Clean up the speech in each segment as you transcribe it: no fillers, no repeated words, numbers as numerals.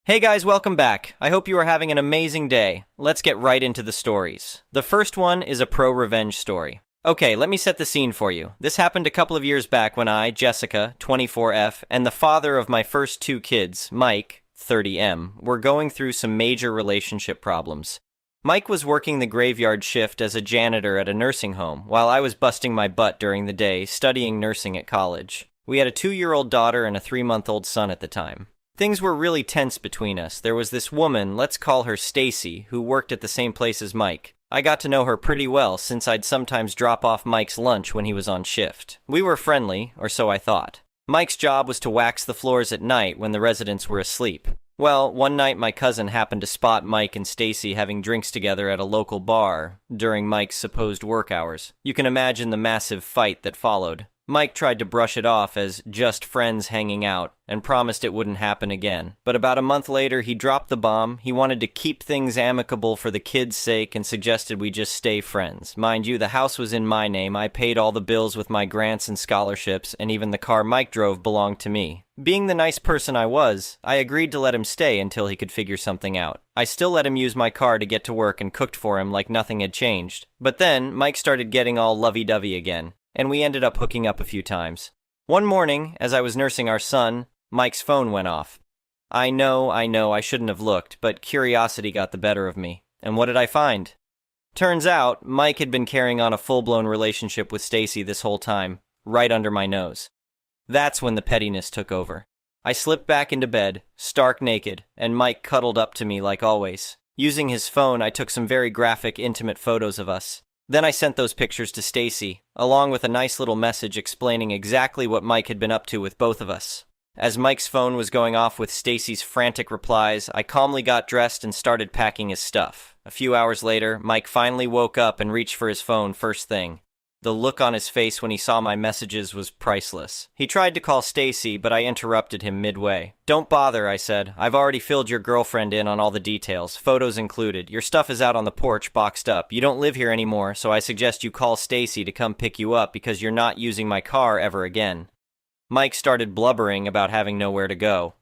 Hey guys, welcome back. I hope you are having an amazing day. Let's get right into the stories. The first one is a pro-revenge story. Okay, let me set the scene for you. This happened a couple of years back when I, Jessica, 24F, and the father of my first two kids, Mike, 30M, were going through some major relationship problems. Mike was working the graveyard shift as a janitor at a nursing home, while I was busting my butt during the day studying nursing at college. We had a 2-year-old daughter and a 3-month-old son at the time. Things were really tense between us. There was this woman, let's call her Stacy, who worked at the same place as Mike. I got to know her pretty well since I'd sometimes drop off Mike's lunch when he was on shift. We were friendly, or so I thought. Mike's job was to wax the floors at night when the residents were asleep. Well, one night my cousin happened to spot Mike and Stacy having drinks together at a local bar during Mike's supposed work hours. You can imagine the massive fight that followed. Mike tried to brush it off as just friends hanging out and promised it wouldn't happen again. But about a month later, he dropped the bomb. He wanted to keep things amicable for the kids' sake and suggested we just stay friends. Mind you, the house was in my name. I paid all the bills with my grants and scholarships, and even the car Mike drove belonged to me. Being the nice person I was, I agreed to let him stay until he could figure something out. I still let him use my car to get to work and cooked for him like nothing had changed. But then, Mike started getting all lovey-dovey again, and we ended up hooking up a few times. One morning, as I was nursing our son, Mike's phone went off. I know, I shouldn't have looked, but curiosity got the better of me. And what did I find? Turns out, Mike had been carrying on a full-blown relationship with Stacy this whole time, right under my nose. That's when the pettiness took over. I slipped back into bed, stark naked, and Mike cuddled up to me like always. Using his phone, I took some very graphic, intimate photos of us. Then I sent those pictures to Stacy, along with a nice little message explaining exactly what Mike had been up to with both of us. As Mike's phone was going off with Stacy's frantic replies, I calmly got dressed and started packing his stuff. A few hours later, Mike finally woke up and reached for his phone first thing. The look on his face when he saw my messages was priceless. He tried to call Stacy, but I interrupted him midway. "Don't bother," I said. "I've already filled your girlfriend in on all the details, photos included. Your stuff is out on the porch, boxed up. You don't live here anymore, so I suggest you call Stacy to come pick you up because you're not using my car ever again." Mike started blubbering about having nowhere to go.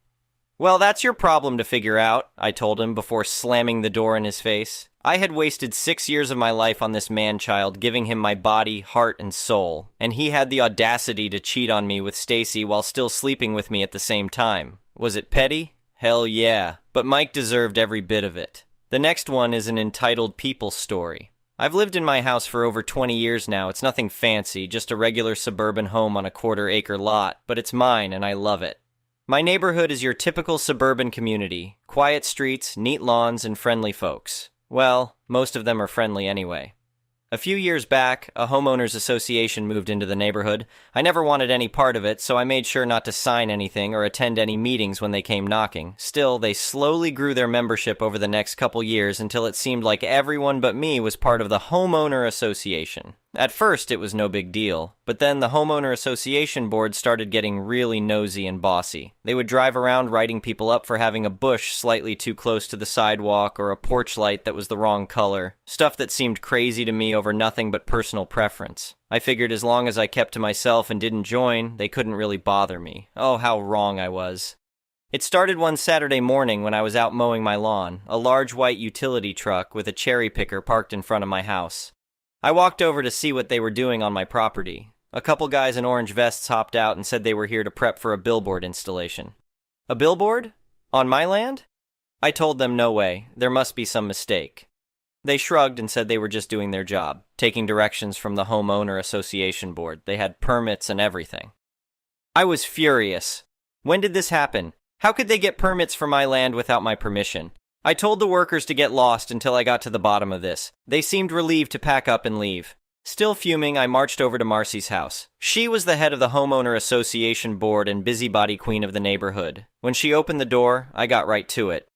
"Well, that's your problem to figure out," I told him before slamming the door in his face. I had wasted 6 years of my life on this man-child, giving him my body, heart, and soul, and he had the audacity to cheat on me with Stacy while still sleeping with me at the same time. Was it petty? Hell yeah, but Mike deserved every bit of it. The next one is an entitled people story. I've lived in my house for over 20 years now. It's nothing fancy, just a regular suburban home on a quarter-acre lot, but it's mine and I love it. My neighborhood is your typical suburban community. Quiet streets, neat lawns, and friendly folks. Well, most of them are friendly anyway. A few years back, a homeowners association moved into the neighborhood. I never wanted any part of it, so I made sure not to sign anything or attend any meetings when they came knocking. Still, they slowly grew their membership over the next couple years until it seemed like everyone but me was part of the homeowner association. At first, it was no big deal, but then the homeowner association board started getting really nosy and bossy. They would drive around writing people up for having a bush slightly too close to the sidewalk or a porch light that was the wrong color. Stuff that seemed crazy to me over nothing but personal preference. I figured as long as I kept to myself and didn't join, they couldn't really bother me. Oh, how wrong I was. It started one Saturday morning when I was out mowing my lawn, a large white utility truck with a cherry picker parked in front of my house. I walked over to see what they were doing on my property. A couple guys in orange vests hopped out and said they were here to prep for a billboard installation. A billboard? On my land? I told them no way, there must be some mistake. They shrugged and said they were just doing their job, taking directions from the homeowner association board. They had permits and everything. I was furious. When did this happen? How could they get permits for my land without my permission? I told the workers to get lost until I got to the bottom of this. They seemed relieved to pack up and leave. Still fuming, I marched over to Marcy's house. She was the head of the homeowner association board and busybody queen of the neighborhood. When she opened the door, I got right to it.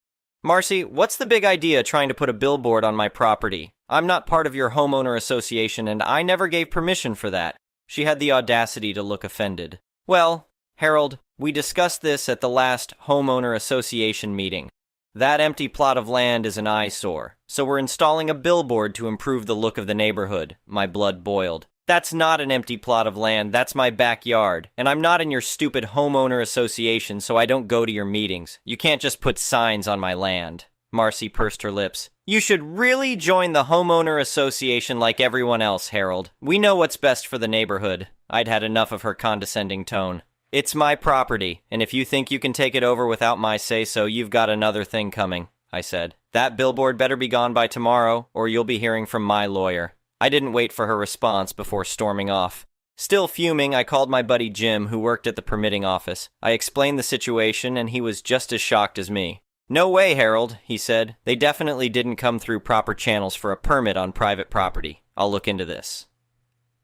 "Marcy, what's the big idea trying to put a billboard on my property? I'm not part of your homeowner association and I never gave permission for that." She had the audacity to look offended. "Well, Harold, we discussed this at the last homeowner association meeting. That empty plot of land is an eyesore, so we're installing a billboard to improve the look of the neighborhood." My blood boiled. That's not an empty plot of land, that's my backyard, and I'm not in your stupid homeowner association, so I don't go to your meetings. You can't just put signs on my land. Marcy pursed her lips. You should really join the homeowner association like everyone else, Harold. We know what's best for the neighborhood. I'd had enough of her condescending tone. It's my property, and if you think you can take it over without my say-so, you've got another thing coming, I said. That billboard better be gone by tomorrow, or you'll be hearing from my lawyer. I didn't wait for her response before storming off. Still fuming, I called my buddy Jim, who worked at the permitting office. I explained the situation, and he was just as shocked as me. No way, Harold, he said. They definitely didn't come through proper channels for a permit on private property. I'll look into this.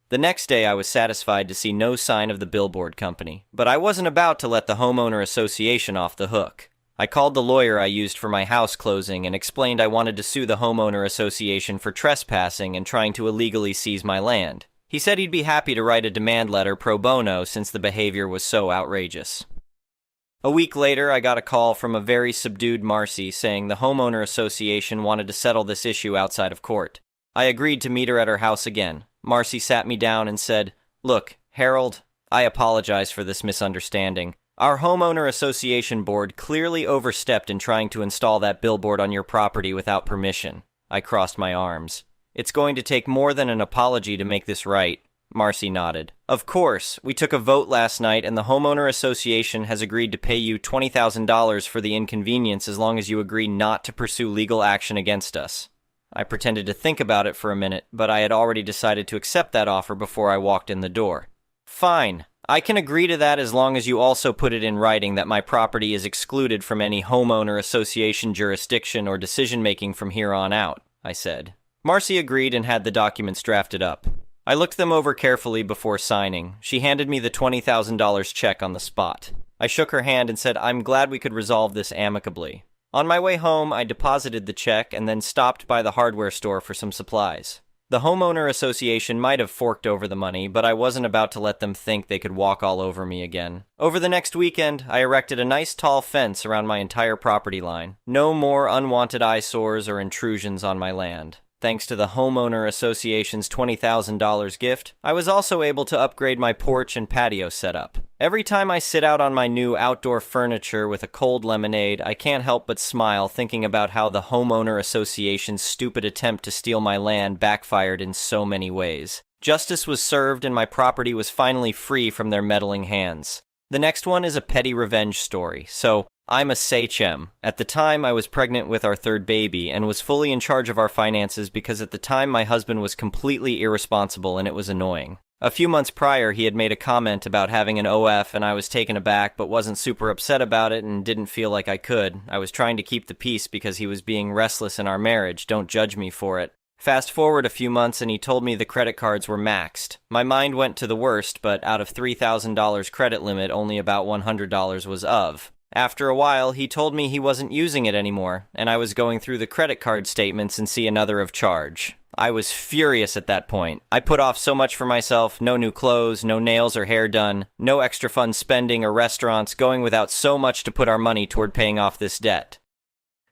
The next day, I was satisfied to see no sign of the billboard company, but I wasn't about to let the homeowner association off the hook. I called the lawyer I used for my house closing and explained I wanted to sue the homeowner association for trespassing and trying to illegally seize my land. He said he'd be happy to write a demand letter pro bono since the behavior was so outrageous. A week later, I got a call from a very subdued Marcy saying the homeowner association wanted to settle this issue outside of court. I agreed to meet her at her house again. Marcy sat me down and said, Look, Harold, I apologize for this misunderstanding. Our homeowner association board clearly overstepped in trying to install that billboard on your property without permission. I crossed my arms. It's going to take more than an apology to make this right. Marcy nodded. Of course, we took a vote last night and the homeowner association has agreed to pay you $20,000 for the inconvenience as long as you agree not to pursue legal action against us. I pretended to think about it for a minute, but I had already decided to accept that offer before I walked in the door. Fine. I can agree to that as long as you also put it in writing that my property is excluded from any homeowner association jurisdiction or decision-making from here on out, I said. Marcy agreed and had the documents drafted up. I looked them over carefully before signing. She handed me the $20,000 check on the spot. I shook her hand and said, I'm glad we could resolve this amicably. On my way home, I deposited the check and then stopped by the hardware store for some supplies. The homeowner association might have forked over the money, but I wasn't about to let them think they could walk all over me again. Over the next weekend, I erected a nice tall fence around my entire property line. No more unwanted eyesores or intrusions on my land. Thanks to the homeowner association's $20,000 gift, I was also able to upgrade my porch and patio setup. Every time I sit out on my new outdoor furniture with a cold lemonade, I can't help but smile thinking about how the homeowner association's stupid attempt to steal my land backfired in so many ways. Justice was served and my property was finally free from their meddling hands. The next one is a petty revenge story, so I'm a sachem. At the time, I was pregnant with our third baby and was fully in charge of our finances because at the time my husband was completely irresponsible and it was annoying. A few months prior, he had made a comment about having an OF and I was taken aback but wasn't super upset about it and didn't feel like I could. I was trying to keep the peace because he was being restless in our marriage. Don't judge me for it. Fast forward a few months and he told me the credit cards were maxed. My mind went to the worst, but out of $3,000 credit limit, only about $100 was of. After a while, he told me he wasn't using it anymore, and I was going through the credit card statements and see another of charge. I was furious at that point. I put off so much for myself, no new clothes, no nails or hair done, no extra fun spending or restaurants, going without so much to put our money toward paying off this debt.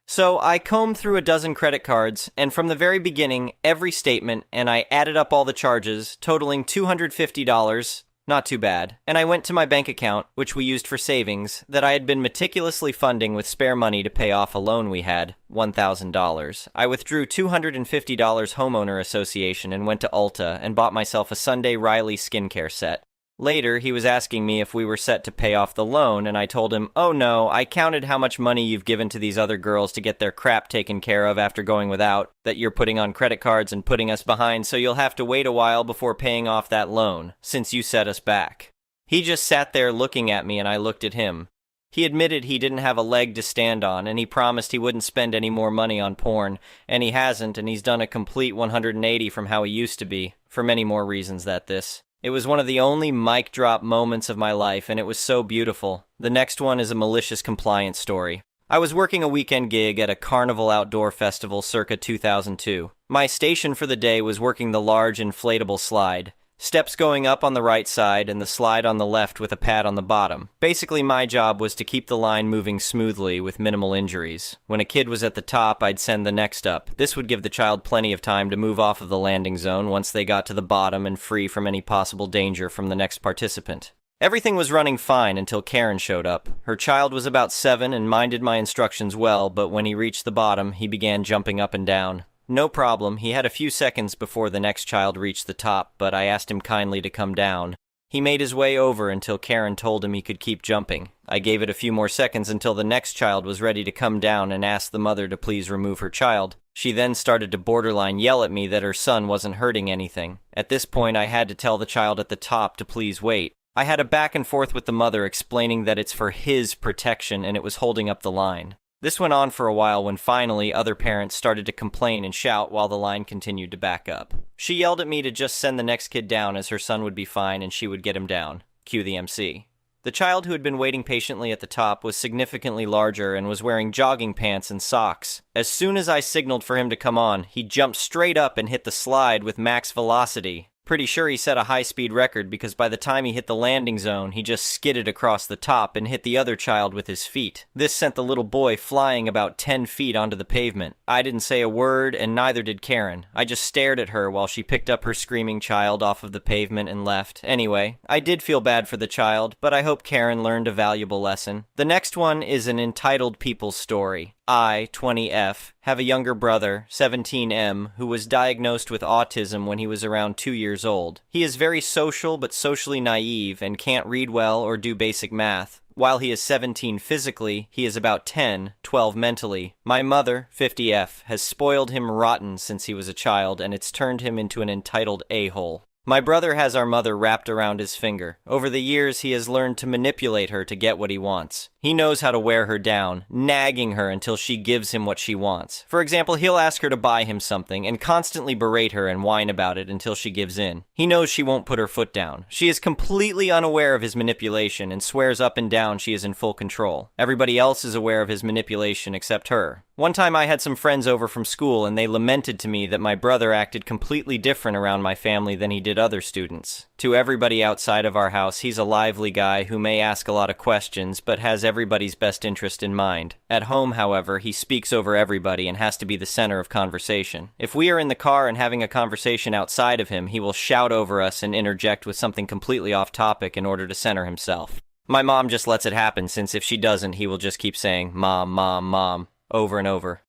So I combed through a dozen credit cards, and from the very beginning, every statement, and I added up all the charges, totaling $250, not too bad, and I went to my bank account, which we used for savings, that I had been meticulously funding with spare money to pay off a loan we had, $1,000. I withdrew $250 homeowner association and went to Ulta and bought myself a Sunday Riley skincare set. Later, he was asking me if we were set to pay off the loan, and I told him, oh no, I counted how much money you've given to these other girls to get their crap taken care of after going without, that you're putting on credit cards and putting us behind, so you'll have to wait a while before paying off that loan, since you set us back. He just sat there looking at me, and I looked at him. He admitted he didn't have a leg to stand on, and he promised he wouldn't spend any more money on porn, and he hasn't, and he's done a complete 180 from how he used to be, for many more reasons than this. It was one of the only mic drop moments of my life, and it was so beautiful. The next one is a malicious compliance story. I was working a weekend gig at a carnival outdoor festival circa 2002. My station for the day was working the large inflatable slide. Steps going up on the right side and the slide on the left with a pad on the bottom. Basically, my job was to keep the line moving smoothly with minimal injuries. When a kid was at the top, I'd send the next up. This would give the child plenty of time to move off of the landing zone once they got to the bottom and free from any possible danger from the next participant. Everything was running fine until Karen showed up. Her child was about 7 and minded my instructions well, but when he reached the bottom, he began jumping up and down. No problem, he had a few seconds before the next child reached the top, but I asked him kindly to come down. He made his way over until Karen told him he could keep jumping. I gave it a few more seconds until the next child was ready to come down and asked the mother to please remove her child. She then started to borderline yell at me that her son wasn't hurting anything. At this point, I had to tell the child at the top to please wait. I had a back and forth with the mother explaining that it's for his protection and it was holding up the line. This went on for a while when finally other parents started to complain and shout while the line continued to back up. She yelled at me to just send the next kid down as her son would be fine and she would get him down. Cue the MC. The child who had been waiting patiently at the top was significantly larger and was wearing jogging pants and socks. As soon as I signaled for him to come on, he jumped straight up and hit the slide with max velocity. Pretty sure he set a high-speed record because by the time he hit the landing zone, he just skidded across the top and hit the other child with his feet. This sent the little boy flying about 10 feet onto the pavement. I didn't say a word, and neither did Karen. I just stared at her while she picked up her screaming child off of the pavement and left. Anyway, I did feel bad for the child, but I hope Karen learned a valuable lesson. The next one is an entitled people's story. I, 20F, have a younger brother, 17M, who was diagnosed with autism when he was around 2 years old. He is very social but socially naive and can't read well or do basic math. While he is 17 physically, he is about 10, 12 mentally. My mother, 50F, has spoiled him rotten since he was a child and it's turned him into an entitled a-hole. My brother has our mother wrapped around his finger. Over the years, he has learned to manipulate her to get what he wants. He knows how to wear her down, nagging her until she gives him what she wants. For example, he'll ask her to buy him something and constantly berate her and whine about it until she gives in. He knows she won't put her foot down. She is completely unaware of his manipulation and swears up and down she is in full control. Everybody else is aware of his manipulation except her. One time I had some friends over from school and they lamented to me that my brother acted completely different around my family than he did other students. To everybody outside of our house, he's a lively guy who may ask a lot of questions but has everybody's best interest in mind. At home, however, he speaks over everybody and has to be the center of conversation. If we are in the car and having a conversation outside of him, he will shout over us and interject with something completely off topic in order to center himself. My mom just lets it happen since if she doesn't, he will just keep saying, "Mom, Mom, Mom," over and over.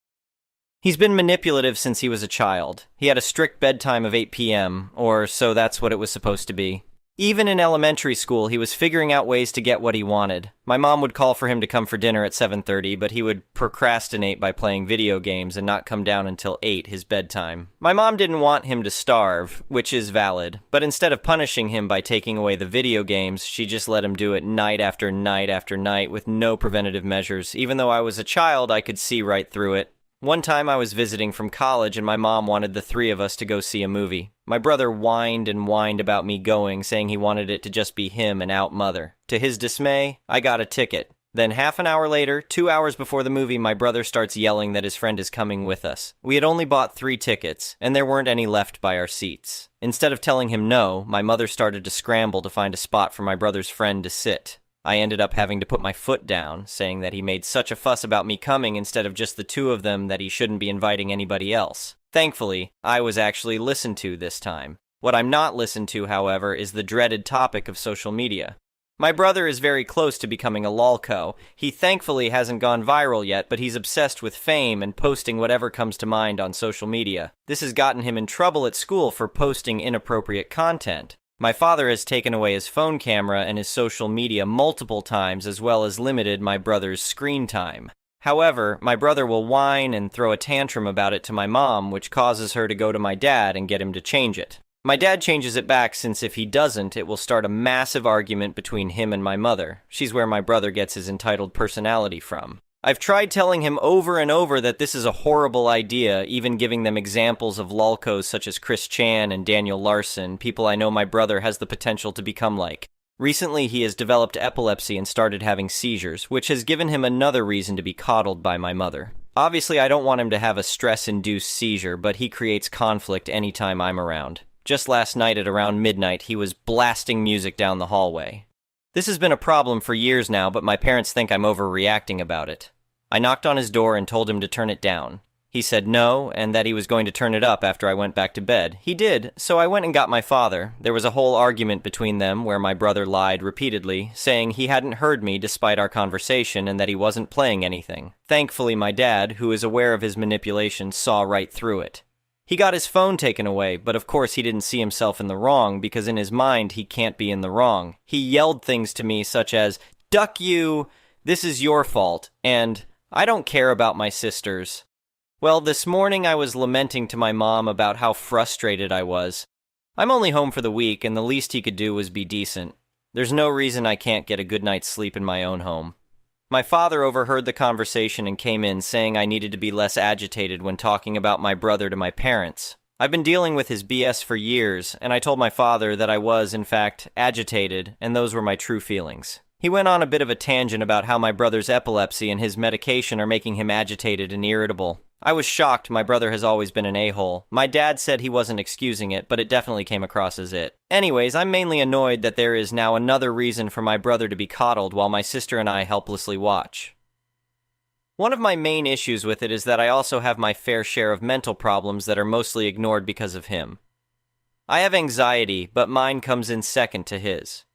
He's been manipulative since he was a child. He had a strict bedtime of 8 p.m., or so that's what it was supposed to be. Even in elementary school, he was figuring out ways to get what he wanted. My mom would call for him to come for dinner at 7:30, but he would procrastinate by playing video games and not come down until 8, his bedtime. My mom didn't want him to starve, which is valid, but instead of punishing him by taking away the video games, she just let him do it night after night after night with no preventative measures. Even though I was a child, I could see right through it. One time I was visiting from college and my mom wanted the 3 of us to go see a movie. My brother whined and whined about me going, saying he wanted it to just be him and out mother. To his dismay, I got a ticket. Then half an hour later, 2 hours before the movie, my brother starts yelling that his friend is coming with us. We had only bought 3 tickets, and there weren't any left by our seats. Instead of telling him no, my mother started to scramble to find a spot for my brother's friend to sit. I ended up having to put my foot down, saying that he made such a fuss about me coming instead of just the 2 of them that he shouldn't be inviting anybody else. Thankfully, I was actually listened to this time. What I'm not listened to, however, is the dreaded topic of social media. My brother is very close to becoming a lolco. He thankfully hasn't gone viral yet, but he's obsessed with fame and posting whatever comes to mind on social media. This has gotten him in trouble at school for posting inappropriate content. My father has taken away his phone camera and his social media multiple times, as well as limited my brother's screen time. However, my brother will whine and throw a tantrum about it to my mom, which causes her to go to my dad and get him to change it. My dad changes it back since if he doesn't, it will start a massive argument between him and my mother. She's where my brother gets his entitled personality from. I've tried telling him over and over that this is a horrible idea, even giving them examples of lolcos such as Chris Chan and Daniel Larson, people I know my brother has the potential to become like. Recently, he has developed epilepsy and started having seizures, which has given him another reason to be coddled by my mother. Obviously, I don't want him to have a stress-induced seizure, but he creates conflict anytime I'm around. Just last night at around midnight, he was blasting music down the hallway. This has been a problem for years now, but my parents think I'm overreacting about it. I knocked on his door and told him to turn it down. He said no, and that he was going to turn it up after I went back to bed. He did, so I went and got my father. There was a whole argument between them where my brother lied repeatedly, saying he hadn't heard me despite our conversation and that he wasn't playing anything. Thankfully, my dad, who is aware of his manipulation, saw right through it. He got his phone taken away, but of course he didn't see himself in the wrong because in his mind he can't be in the wrong. He yelled things to me such as, "Duck you, this is your fault," and "I don't care about my sisters." Well, this morning I was lamenting to my mom about how frustrated I was. I'm only home for the week, and the least he could do was be decent. There's no reason I can't get a good night's sleep in my own home. My father overheard the conversation and came in saying I needed to be less agitated when talking about my brother to my parents. I've been dealing with his BS for years, and I told my father that I was, in fact, agitated, and those were my true feelings. He went on a bit of a tangent about how my brother's epilepsy and his medication are making him agitated and irritable. I was shocked. My brother has always been an a-hole. My dad said he wasn't excusing it, but it definitely came across as it. Anyways, I'm mainly annoyed that there is now another reason for my brother to be coddled while my sister and I helplessly watch. One of my main issues with it is that I also have my fair share of mental problems that are mostly ignored because of him. I have anxiety, but mine comes in second to his.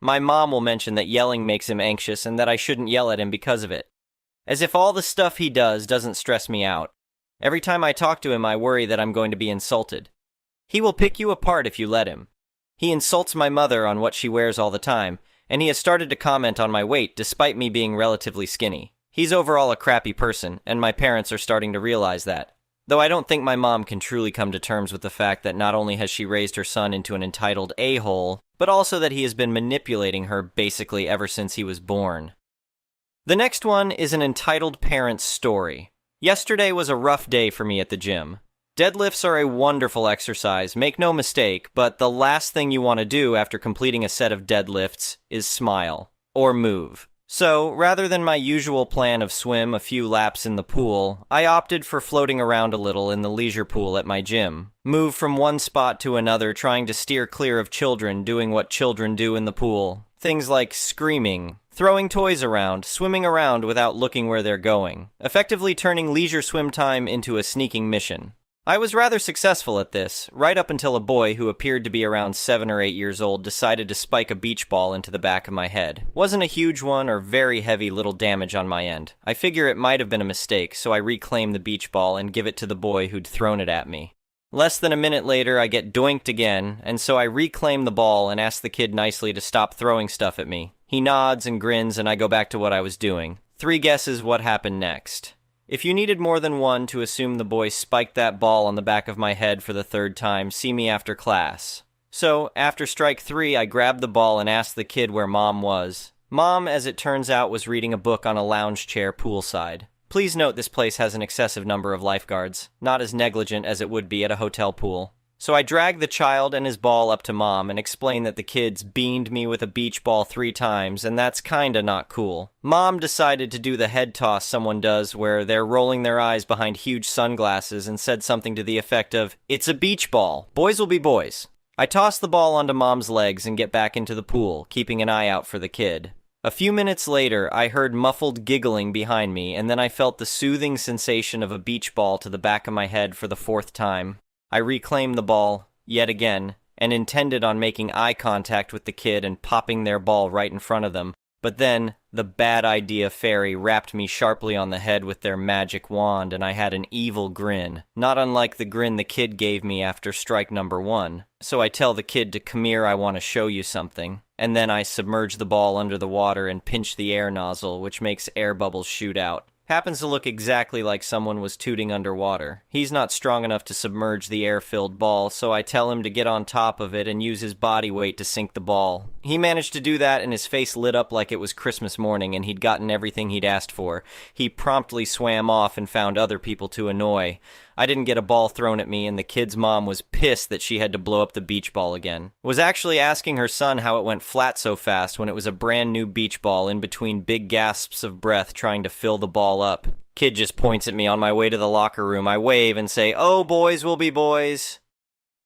My mom will mention that yelling makes him anxious and that I shouldn't yell at him because of it. As if all the stuff he does doesn't stress me out. Every time I talk to him, I worry that I'm going to be insulted. He will pick you apart if you let him. He insults my mother on what she wears all the time, and he has started to comment on my weight despite me being relatively skinny. He's overall a crappy person, and my parents are starting to realize that. Though I don't think my mom can truly come to terms with the fact that not only has she raised her son into an entitled a-hole, but also that he has been manipulating her basically ever since he was born. The next one is an entitled parent's story. Yesterday was a rough day for me at the gym. Deadlifts are a wonderful exercise, make no mistake, but the last thing you want to do after completing a set of deadlifts is smile, or move. So, rather than my usual plan of swim a few laps in the pool, I opted for floating around a little in the leisure pool at my gym. Move from one spot to another trying to steer clear of children doing what children do in the pool. Things like screaming, throwing toys around, swimming around without looking where they're going, effectively turning leisure swim time into a sneaking mission. I was rather successful at this, right up until a boy who appeared to be around 7 or 8 years old decided to spike a beach ball into the back of my head. Wasn't a huge one or very heavy little damage on my end. I figure it might have been a mistake, so I reclaim the beach ball and give it to the boy who'd thrown it at me. Less than a minute later, I get doinked again, and so I reclaim the ball and ask the kid nicely to stop throwing stuff at me. He nods and grins, and I go back to what I was doing. 3 guesses what happened next. If you needed more than one to assume the boy spiked that ball on the back of my head for the 3rd time, see me after class. So, after strike 3, I grabbed the ball and asked the kid where Mom was. Mom, as it turns out, was reading a book on a lounge chair poolside. Please note this place has an excessive number of lifeguards, not as negligent as it would be at a hotel pool. So I dragged the child and his ball up to Mom and explained that the kids beamed me with a beach ball 3 times, and that's kinda not cool. Mom decided to do the head toss someone does where they're rolling their eyes behind huge sunglasses and said something to the effect of, "It's a beach ball. Boys will be boys." I toss the ball onto Mom's legs and get back into the pool, keeping an eye out for the kid. A few minutes later, I heard muffled giggling behind me, and then I felt the soothing sensation of a beach ball to the back of my head for the 4th time. I reclaimed the ball, yet again, and intended on making eye contact with the kid and popping their ball right in front of them. But then, the bad idea fairy rapped me sharply on the head with their magic wand, and I had an evil grin, not unlike the grin the kid gave me after strike number 1. So I tell the kid to come here, I want to show you something. And then I submerge the ball under the water and pinch the air nozzle, which makes air bubbles shoot out. Happens to look exactly like someone was tooting underwater. He's not strong enough to submerge the air-filled ball, so I tell him to get on top of it and use his body weight to sink the ball. He managed to do that, and his face lit up like it was Christmas morning and he'd gotten everything he'd asked for. He promptly swam off and found other people to annoy. I didn't get a ball thrown at me, and the kid's mom was pissed that she had to blow up the beach ball again. Was actually asking her son how it went flat so fast when it was a brand new beach ball in between big gasps of breath trying to fill the ball up. Kid just points at me on my way to the locker room. I wave and say, "Oh, boys will be boys."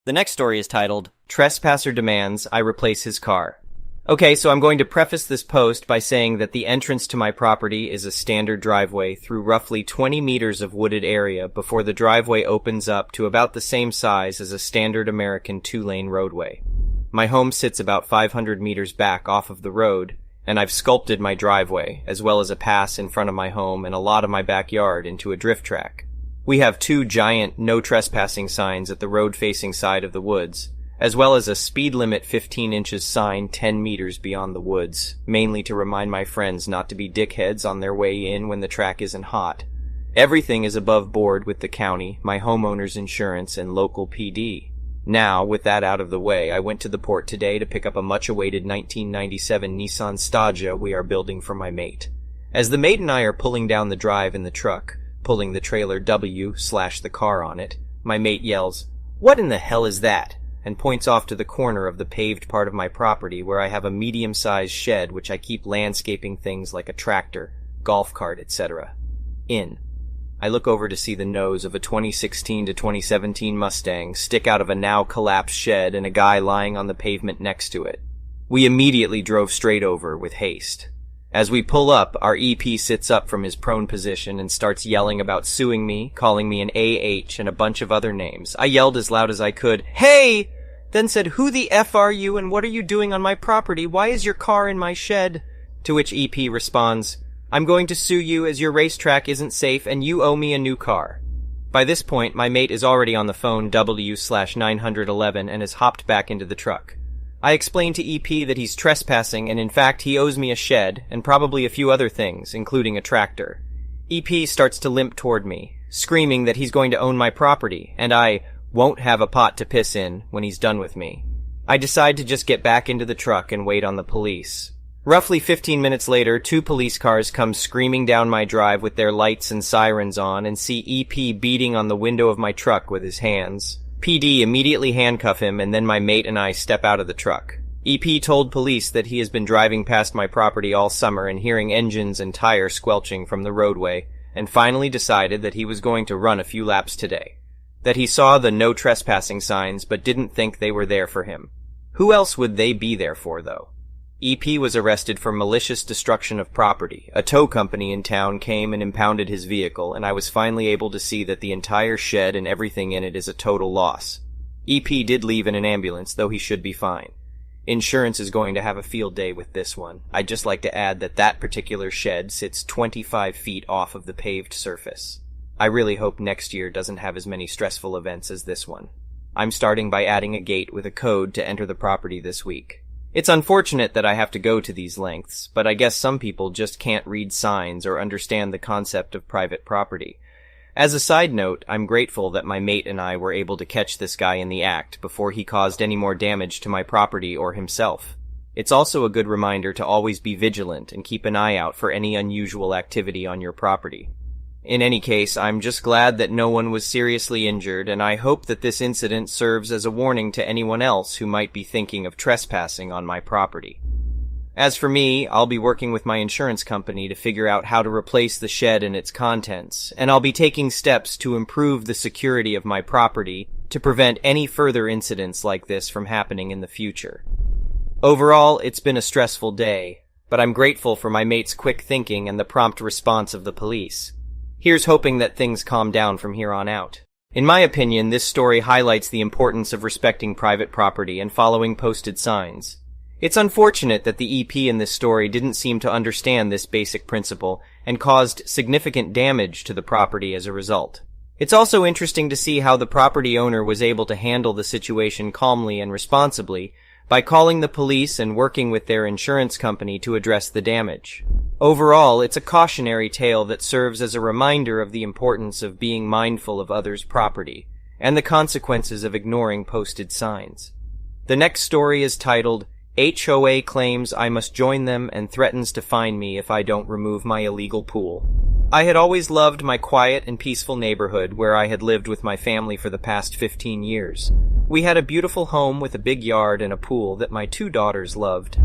The next story is titled, Trespasser Demands I Replace His Car. Okay, so I'm going to preface this post by saying that the entrance to my property is a standard driveway through roughly 20 meters of wooded area before the driveway opens up to about the same size as a standard American two-lane roadway. My home sits about 500 meters back off of the road, and I've sculpted my driveway, as well as a pass in front of my home and a lot of my backyard, into a drift track. We have two giant no trespassing signs at the road-facing side of the woods, as well as a speed limit 15 inches sign 10 meters beyond the woods, mainly to remind my friends not to be dickheads on their way in when the track isn't hot. Everything is above board with the county, my homeowner's insurance, and local PD. Now, with that out of the way, I went to the port today to pick up a much-awaited 1997 Nissan Stagea we are building for my mate. As the mate and I are pulling down the drive in the truck, pulling the trailer W/the car on it, my mate yells, "What in the hell is that?" and points off to the corner of the paved part of my property where I have a medium-sized shed which I keep landscaping things like a tractor, golf cart, etc. in. I look over to see the nose of a 2016 to 2017 Mustang stick out of a now-collapsed shed and a guy lying on the pavement next to it. We immediately drove straight over with haste. As we pull up, our EP sits up from his prone position and starts yelling about suing me, calling me an AH, and a bunch of other names. I yelled as loud as I could, "Hey!" Then said, "Who the F are you and what are you doing on my property? Why is your car in my shed?" To which EP responds, "I'm going to sue you as your racetrack isn't safe and you owe me a new car." By this point, my mate is already on the phone W/911 and has hopped back into the truck. I explained to EP that he's trespassing and in fact he owes me a shed and probably a few other things, including a tractor. EP starts to limp toward me, screaming that he's going to own my property and I won't have a pot to piss in when he's done with me. I decide to just get back into the truck and wait on the police. Roughly 15 minutes later, 2 police cars come screaming down my drive with their lights and sirens on and see EP beating on the window of my truck with his hands. PD immediately handcuff him and then my mate and I step out of the truck. EP told police that he has been driving past my property all summer and hearing engines and tires squelching from the roadway and finally decided that he was going to run a few laps today. That he saw the no trespassing signs but didn't think they were there for him. Who else would they be there for, though? EP was arrested for malicious destruction of property. A tow company in town came and impounded his vehicle, and I was finally able to see that the entire shed and everything in it is a total loss. EP did leave in an ambulance, though he should be fine. Insurance is going to have a field day with this one. I'd just like to add that that particular shed sits 25 feet off of the paved surface. I really hope next year doesn't have as many stressful events as this one. I'm starting by adding a gate with a code to enter the property this week. It's unfortunate that I have to go to these lengths, but I guess some people just can't read signs or understand the concept of private property. As a side note, I'm grateful that my mate and I were able to catch this guy in the act before he caused any more damage to my property or himself. It's also a good reminder to always be vigilant and keep an eye out for any unusual activity on your property. In any case, I'm just glad that no one was seriously injured, and I hope that this incident serves as a warning to anyone else who might be thinking of trespassing on my property. As for me, I'll be working with my insurance company to figure out how to replace the shed and its contents, and I'll be taking steps to improve the security of my property to prevent any further incidents like this from happening in the future. Overall, it's been a stressful day, but I'm grateful for my mate's quick thinking and the prompt response of the police. Here's hoping that things calm down from here on out. In my opinion, this story highlights the importance of respecting private property and following posted signs. It's unfortunate that the EP in this story didn't seem to understand this basic principle and caused significant damage to the property as a result. It's also interesting to see how the property owner was able to handle the situation calmly and responsibly by calling the police and working with their insurance company to address the damage. Overall, it's a cautionary tale that serves as a reminder of the importance of being mindful of others' property and the consequences of ignoring posted signs. The next story is titled, HOA Claims I Must Join Them and Threatens to Fine Me If I Don't Remove My Illegal Pool. I had always loved my quiet and peaceful neighborhood where I had lived with my family for the past 15 years. We had a beautiful home with a big yard and a pool that my 2 daughters loved.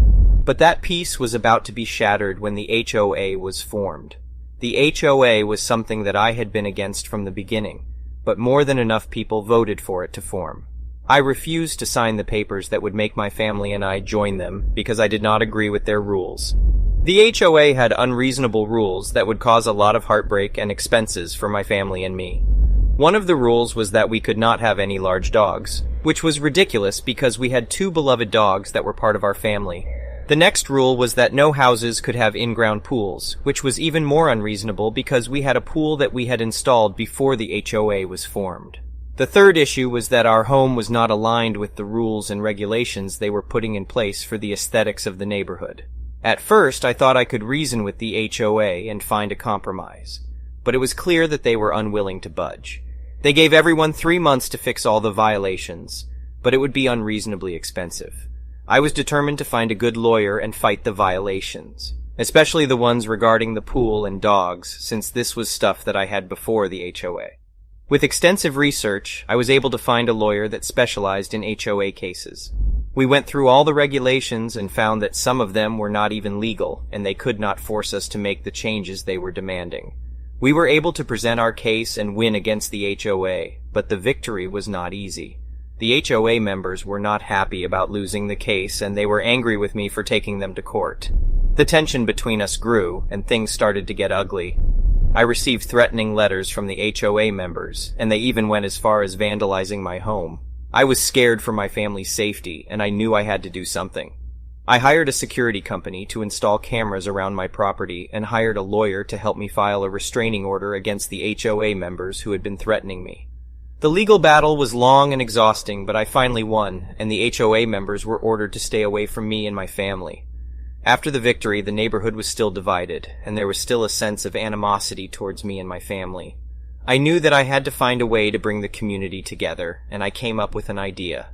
But that peace was about to be shattered when the HOA was formed. The HOA was something that I had been against from the beginning, but more than enough people voted for it to form. I refused to sign the papers that would make my family and I join them because I did not agree with their rules. The HOA had unreasonable rules that would cause a lot of heartbreak and expenses for my family and me. One of the rules was that we could not have any large dogs, which was ridiculous because we had 2 beloved dogs that were part of our family. The next rule was that no houses could have in-ground pools, which was even more unreasonable because we had a pool that we had installed before the HOA was formed. The third issue was that our home was not aligned with the rules and regulations they were putting in place for the aesthetics of the neighborhood. At first, I thought I could reason with the HOA and find a compromise, but it was clear that they were unwilling to budge. They gave everyone 3 months to fix all the violations, but it would be unreasonably expensive. I was determined to find a good lawyer and fight the violations, especially the ones regarding the pool and dogs, since this was stuff that I had before the HOA. With extensive research, I was able to find a lawyer that specialized in HOA cases. We went through all the regulations and found that some of them were not even legal, and they could not force us to make the changes they were demanding. We were able to present our case and win against the HOA, but the victory was not easy. The HOA members were not happy about losing the case, and they were angry with me for taking them to court. The tension between us grew, and things started to get ugly. I received threatening letters from the HOA members, and they even went as far as vandalizing my home. I was scared for my family's safety, and I knew I had to do something. I hired a security company to install cameras around my property and hired a lawyer to help me file a restraining order against the HOA members who had been threatening me. The legal battle was long and exhausting, but I finally won, and the HOA members were ordered to stay away from me and my family. After the victory, the neighborhood was still divided, and there was still a sense of animosity towards me and my family. I knew that I had to find a way to bring the community together, and I came up with an idea.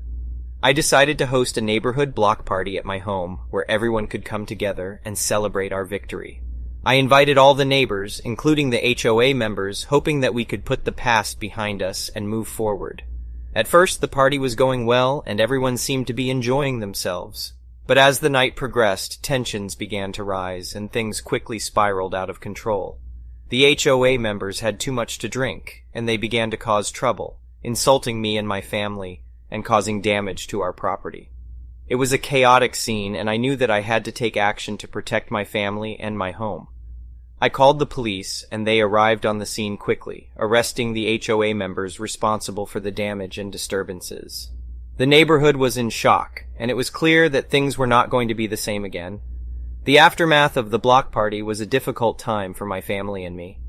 I decided to host a neighborhood block party at my home, where everyone could come together and celebrate our victory. I invited all the neighbors, including the HOA members, hoping that we could put the past behind us and move forward. At first, the party was going well, and everyone seemed to be enjoying themselves. But as the night progressed, tensions began to rise, and things quickly spiraled out of control. The HOA members had too much to drink, and they began to cause trouble, insulting me and my family, and causing damage to our property. It was a chaotic scene, and I knew that I had to take action to protect my family and my home. I called the police, and they arrived on the scene quickly, arresting the HOA members responsible for the damage and disturbances. The neighborhood was in shock, and it was clear that things were not going to be the same again. The aftermath of the block party was a difficult time for my family and me.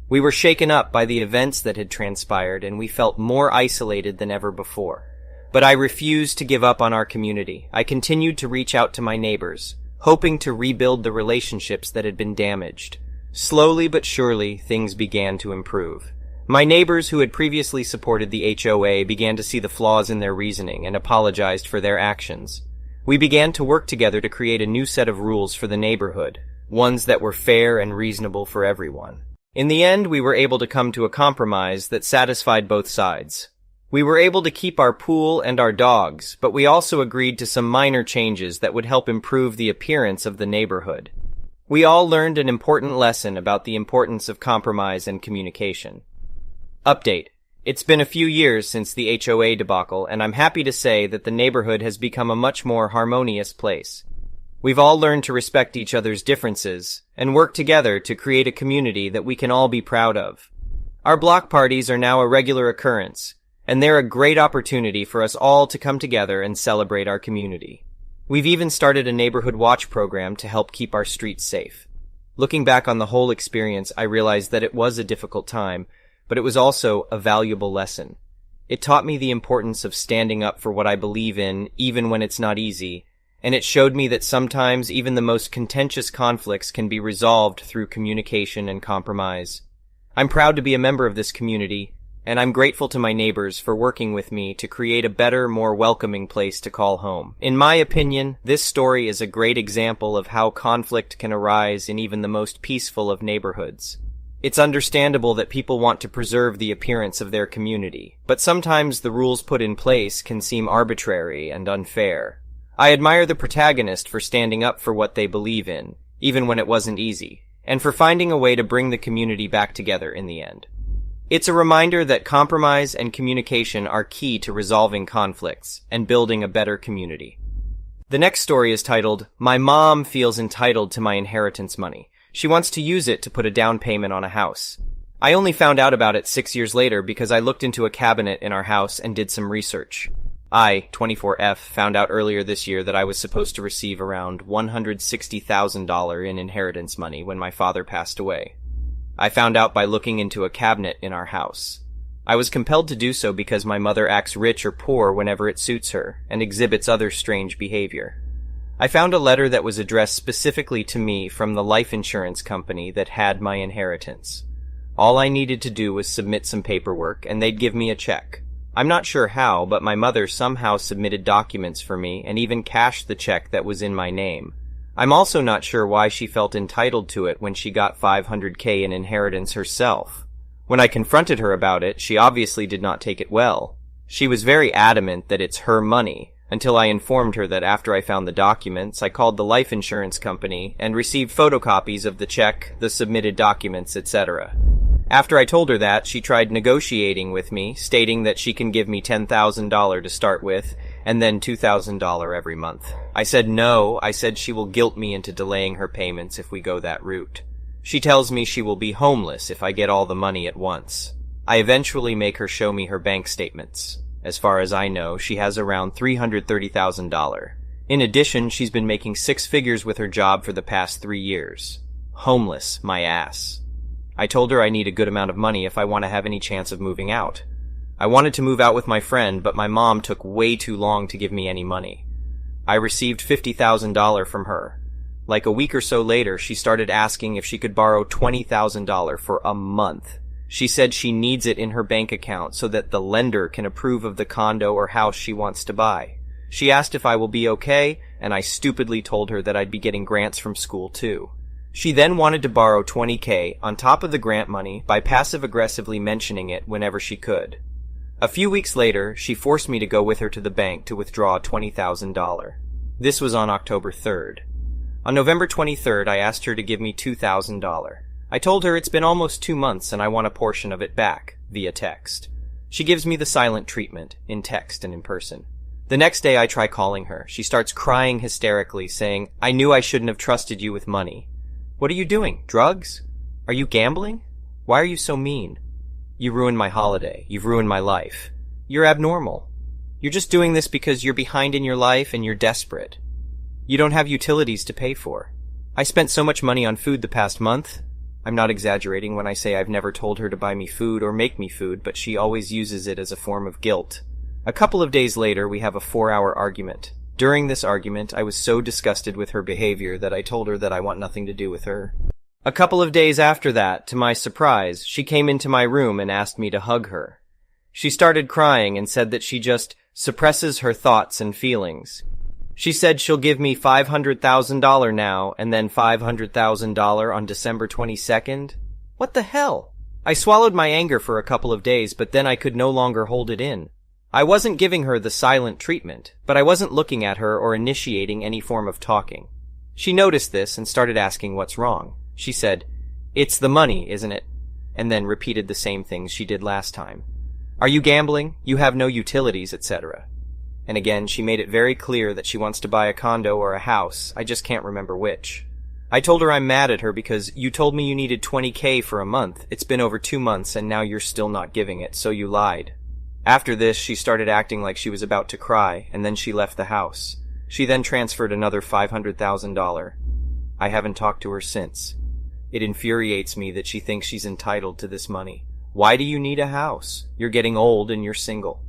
We were shaken up by the events that had transpired, and we felt more isolated than ever before. But I refused to give up on our community. I continued to reach out to my neighbors, hoping to rebuild the relationships that had been damaged. Slowly but surely, things began to improve. My neighbors who had previously supported the HOA began to see the flaws in their reasoning and apologized for their actions. We began to work together to create a new set of rules for the neighborhood, ones that were fair and reasonable for everyone. In the end, we were able to come to a compromise that satisfied both sides. We were able to keep our pool and our dogs, but we also agreed to some minor changes that would help improve the appearance of the neighborhood. We all learned an important lesson about the importance of compromise and communication. Update. It's been a few years since the HOA debacle, and I'm happy to say that the neighborhood has become a much more harmonious place. We've all learned to respect each other's differences and work together to create a community that we can all be proud of. Our block parties are now a regular occurrence, and they're a great opportunity for us all to come together and celebrate our community. We've even started a neighborhood watch program to help keep our streets safe. Looking back on the whole experience, I realized that it was a difficult time, but it was also a valuable lesson. It taught me the importance of standing up for what I believe in, even when it's not easy, and it showed me that sometimes even the most contentious conflicts can be resolved through communication and compromise. I'm proud to be a member of this community, and I'm grateful to my neighbors for working with me to create a better, more welcoming place to call home. In my opinion, this story is a great example of how conflict can arise in even the most peaceful of neighborhoods. It's understandable that people want to preserve the appearance of their community, but sometimes the rules put in place can seem arbitrary and unfair. I admire the protagonist for standing up for what they believe in, even when it wasn't easy, and for finding a way to bring the community back together in the end. It's a reminder that compromise and communication are key to resolving conflicts and building a better community. The next story is titled, "My Mom Feels Entitled to My Inheritance Money. She wants to use it to put a down payment on a house." I only found out about it 6 years later because I looked into a cabinet in our house and did some research. I, 24F, found out earlier this year that I was supposed to receive around $160,000 in inheritance money when my father passed away. I found out by looking into a cabinet in our house. I was compelled to do so because my mother acts rich or poor whenever it suits her and exhibits other strange behavior. I found a letter that was addressed specifically to me from the life insurance company that had my inheritance. All I needed to do was submit some paperwork and they'd give me a check. I'm not sure how, but my mother somehow submitted documents for me and even cashed the check that was in my name. I'm also not sure why she felt entitled to it when she got $500K in inheritance herself. When I confronted her about it, she obviously did not take it well. She was very adamant that it's her money, until I informed her that after I found the documents, I called the life insurance company and received photocopies of the check, the submitted documents, etc. After I told her that, she tried negotiating with me, stating that she can give me $10,000 to start with, and then $2,000 every month. I said no. I said she will guilt me into delaying her payments if we go that route. She tells me she will be homeless if I get all the money at once. I eventually make her show me her bank statements. As far as I know, she has around $330,000. In addition, she's been making 6 figures with her job for the past 3 years. Homeless, my ass. I told her I need a good amount of money if I want to have any chance of moving out. I wanted to move out with my friend, but my mom took way too long to give me any money. I received $50,000 from her. Like a week or so later, she started asking if she could borrow $20,000 for a month. She said she needs it in her bank account so that the lender can approve of the condo or house she wants to buy. She asked if I will be okay, and I stupidly told her that I'd be getting grants from school too. She then wanted to borrow $20K on top of the grant money by passive-aggressively mentioning it whenever she could. A few weeks later, she forced me to go with her to the bank to withdraw $20,000. This was on October 3rd. On November 23rd, I asked her to give me $2,000. I told her it's been almost 2 months and I want a portion of it back, via text. She gives me the silent treatment, in text and in person. The next day I try calling her. She starts crying hysterically, saying, "I knew I shouldn't have trusted you with money." "What are you doing? Drugs? Are you gambling? Why are you so mean? You ruined my holiday. You've ruined my life. You're abnormal. You're just doing this because you're behind in your life and you're desperate. You don't have utilities to pay for. I spent so much money on food the past month." I'm not exaggerating when I say I've never told her to buy me food or make me food, but she always uses it as a form of guilt. A couple of days later, we have a 4-hour argument. During this argument, I was so disgusted with her behavior that I told her that I want nothing to do with her. A couple of days after that, to my surprise, she came into my room and asked me to hug her. She started crying and said that she just suppresses her thoughts and feelings. She said she'll give me $500,000 now and then $500,000 on December 22nd. What the hell? I swallowed my anger for a couple of days, but then I could no longer hold it in. I wasn't giving her the silent treatment, but I wasn't looking at her or initiating any form of talking. She noticed this and started asking what's wrong. She said, "It's the money, isn't it?" and then repeated the same things she did last time. "Are you gambling? You have no utilities, etc." And again, she made it very clear that she wants to buy a condo or a house. I just can't remember which. I told her I'm mad at her because you told me you needed $20K for a month. It's been over 2 months and now you're still not giving it, so you lied. After this, she started acting like she was about to cry, and then she left the house. She then transferred another $500,000. I haven't talked to her since. It infuriates me that she thinks she's entitled to this money. Why do you need a house? You're getting old and you're single.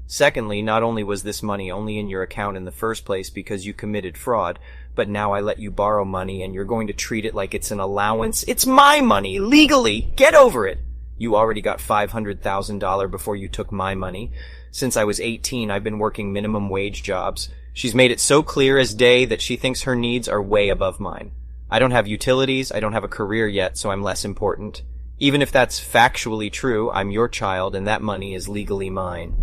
Secondly, not only was this money only in your account in the first place because you committed fraud, but now I let you borrow money and you're going to treat it like it's an allowance. It's my money, legally! Get over it! You already got $500,000 before you took my money. Since I was 18, I've been working minimum wage jobs. She's made it so clear as day that she thinks her needs are way above mine. I don't have utilities, I don't have a career yet, so I'm less important. Even if that's factually true, I'm your child and that money is legally mine.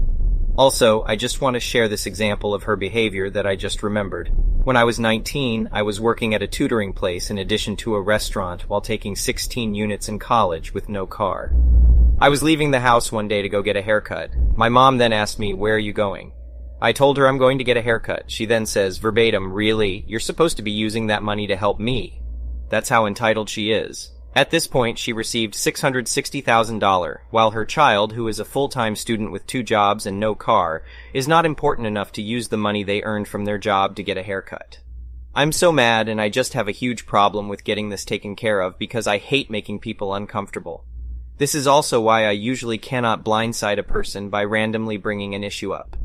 Also, I just want to share this example of her behavior that I just remembered. When I was 19, I was working at a tutoring place in addition to a restaurant while taking 16 units in college with no car. I was leaving the house one day to go get a haircut. My mom then asked me, "Where are you going?" I told her I'm going to get a haircut. She then says, verbatim, "Really? You're supposed to be using that money to help me." That's how entitled she is. At this point, she received $660,000, while her child, who is a full-time student with 2 jobs and no car, is not important enough to use the money they earned from their job to get a haircut. I'm so mad, and I just have a huge problem with getting this taken care of because I hate making people uncomfortable. This is also why I usually cannot blindside a person by randomly bringing an issue up.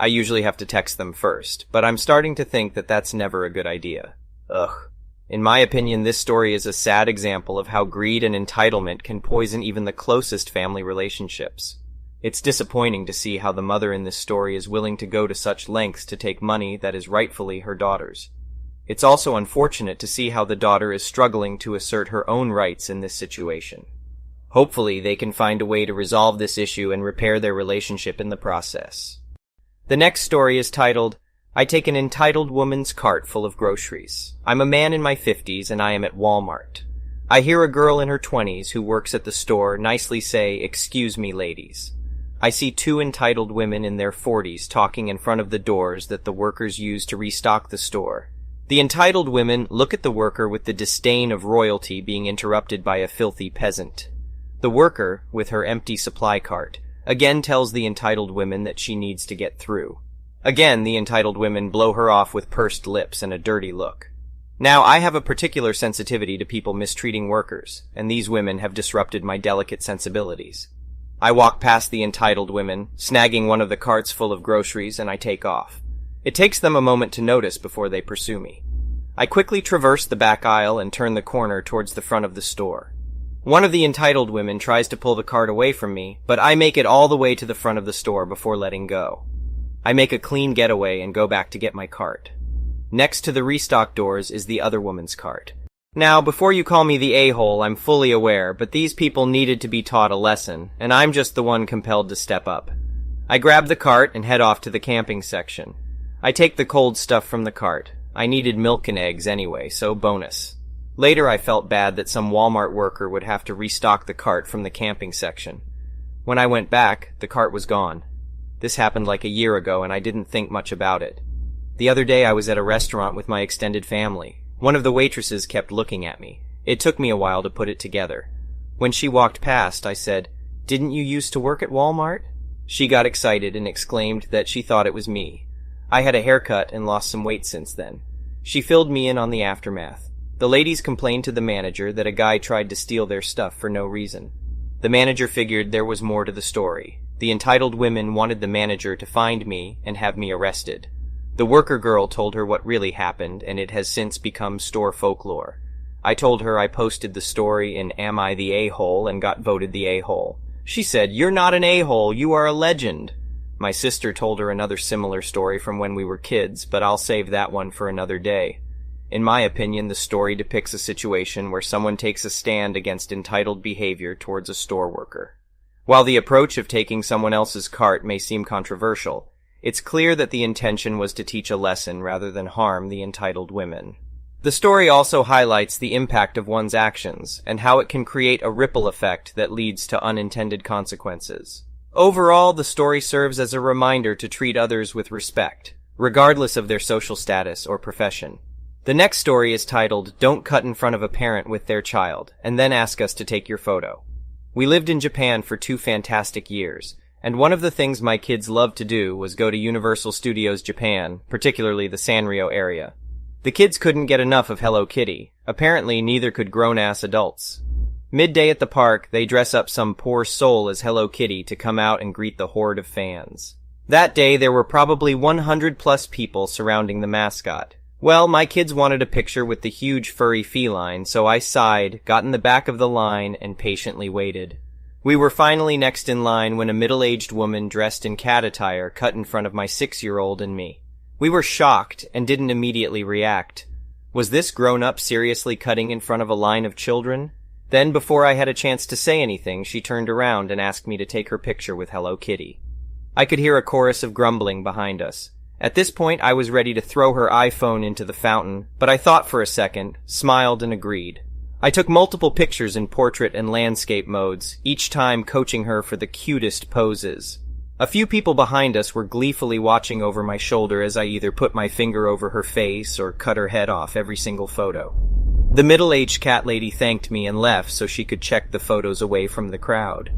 I usually have to text them first, but I'm starting to think that that's never a good idea. Ugh. In my opinion, this story is a sad example of how greed and entitlement can poison even the closest family relationships. It's disappointing to see how the mother in this story is willing to go to such lengths to take money that is rightfully her daughter's. It's also unfortunate to see how the daughter is struggling to assert her own rights in this situation. Hopefully, they can find a way to resolve this issue and repair their relationship in the process. The next story is titled, I take an entitled woman's cart full of groceries. I'm a man in my 50s and I am at Walmart. I hear a girl in her 20s who works at the store nicely say, "Excuse me, ladies." I see 2 entitled women in their 40s talking in front of the doors that the workers use to restock the store. The entitled women look at the worker with the disdain of royalty being interrupted by a filthy peasant. The worker, with her empty supply cart, again tells the entitled women that she needs to get through. Again, the entitled women blow her off with pursed lips and a dirty look. Now, I have a particular sensitivity to people mistreating workers, and these women have disrupted my delicate sensibilities. I walk past the entitled women, snagging one of the carts full of groceries, and I take off. It takes them a moment to notice before they pursue me. I quickly traverse the back aisle and turn the corner towards the front of the store. One of the entitled women tries to pull the cart away from me, but I make it all the way to the front of the store before letting go. I make a clean getaway and go back to get my cart. Next to the restock doors is the other woman's cart. Now, before you call me the a-hole, I'm fully aware, but these people needed to be taught a lesson, and I'm just the one compelled to step up. I grab the cart and head off to the camping section. I take the cold stuff from the cart. I needed milk and eggs anyway, so bonus. Later I felt bad that some Walmart worker would have to restock the cart from the camping section. When I went back, the cart was gone. This happened like a year ago and I didn't think much about it. The other day I was at a restaurant with my extended family. One of the waitresses kept looking at me. It took me a while to put it together. When she walked past, I said, "Didn't you used to work at Walmart?" She got excited and exclaimed that she thought it was me. I had a haircut and lost some weight since then. She filled me in on the aftermath. The ladies complained to the manager that a guy tried to steal their stuff for no reason. The manager figured there was more to the story. The entitled women wanted the manager to find me and have me arrested. The worker girl told her what really happened, and it has since become store folklore. I told her I posted the story in Am I the A-hole and got voted the A-hole. She said, "You're not an a-hole, you are a legend." My sister told her another similar story from when we were kids, but I'll save that one for another day. In my opinion, the story depicts a situation where someone takes a stand against entitled behavior towards a store worker. While the approach of taking someone else's cart may seem controversial, it's clear that the intention was to teach a lesson rather than harm the entitled women. The story also highlights the impact of one's actions and how it can create a ripple effect that leads to unintended consequences. Overall, the story serves as a reminder to treat others with respect, regardless of their social status or profession. The next story is titled, Don't Cut in Front of a Parent with Their Child, and Then Ask Us to Take Your Photo. We lived in Japan for 2 fantastic years, and one of the things my kids loved to do was go to Universal Studios Japan, particularly the Sanrio area. The kids couldn't get enough of Hello Kitty. Apparently, neither could grown-ass adults. Midday at the park, they dress up some poor soul as Hello Kitty to come out and greet the horde of fans. That day, there were probably 100+ people surrounding the mascot. Well, my kids wanted a picture with the huge furry feline, so I sighed, got in the back of the line, and patiently waited. We were finally next in line when a middle-aged woman dressed in cat attire cut in front of my 6-year-old and me. We were shocked and didn't immediately react. Was this grown-up seriously cutting in front of a line of children? Then, before I had a chance to say anything, she turned around and asked me to take her picture with Hello Kitty. I could hear a chorus of grumbling behind us. At this point, I was ready to throw her iPhone into the fountain, but I thought for a second, smiled, and agreed. I took multiple pictures in portrait and landscape modes, each time coaching her for the cutest poses. A few people behind us were gleefully watching over my shoulder as I either put my finger over her face or cut her head off every single photo. The middle-aged cat lady thanked me and left so she could check the photos away from the crowd.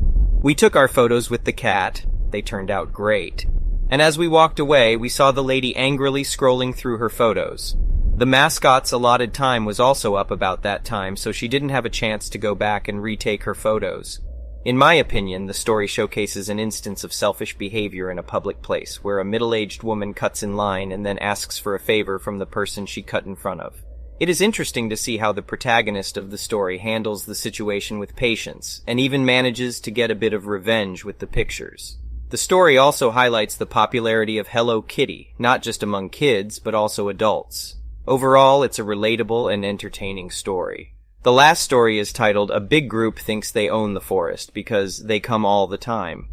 We took our photos with the cat. They turned out great. And as we walked away, we saw the lady angrily scrolling through her photos. The mascot's allotted time was also up about that time, so she didn't have a chance to go back and retake her photos. In my opinion, the story showcases an instance of selfish behavior in a public place, where a middle-aged woman cuts in line and then asks for a favor from the person she cut in front of. It is interesting to see how the protagonist of the story handles the situation with patience, and even manages to get a bit of revenge with the pictures. The story also highlights the popularity of Hello Kitty, not just among kids, but also adults. Overall, it's a relatable and entertaining story. The last story is titled "A Big Group Thinks They Own the Forest Because They Come All the Time."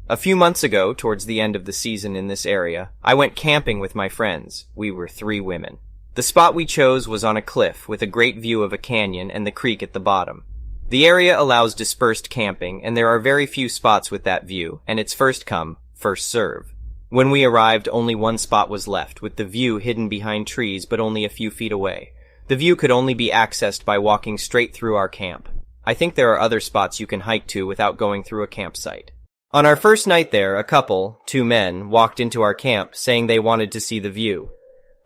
A few months ago, towards the end of the season in this area, I went camping with my friends. We were 3 women. The spot we chose was on a cliff with a great view of a canyon and the creek at the bottom. The area allows dispersed camping, and there are very few spots with that view, and it's first come, first serve. When we arrived, only one spot was left, with the view hidden behind trees but only a few feet away. The view could only be accessed by walking straight through our camp. I think there are other spots you can hike to without going through a campsite. On our first night there, a couple, 2 men, walked into our camp saying they wanted to see the view.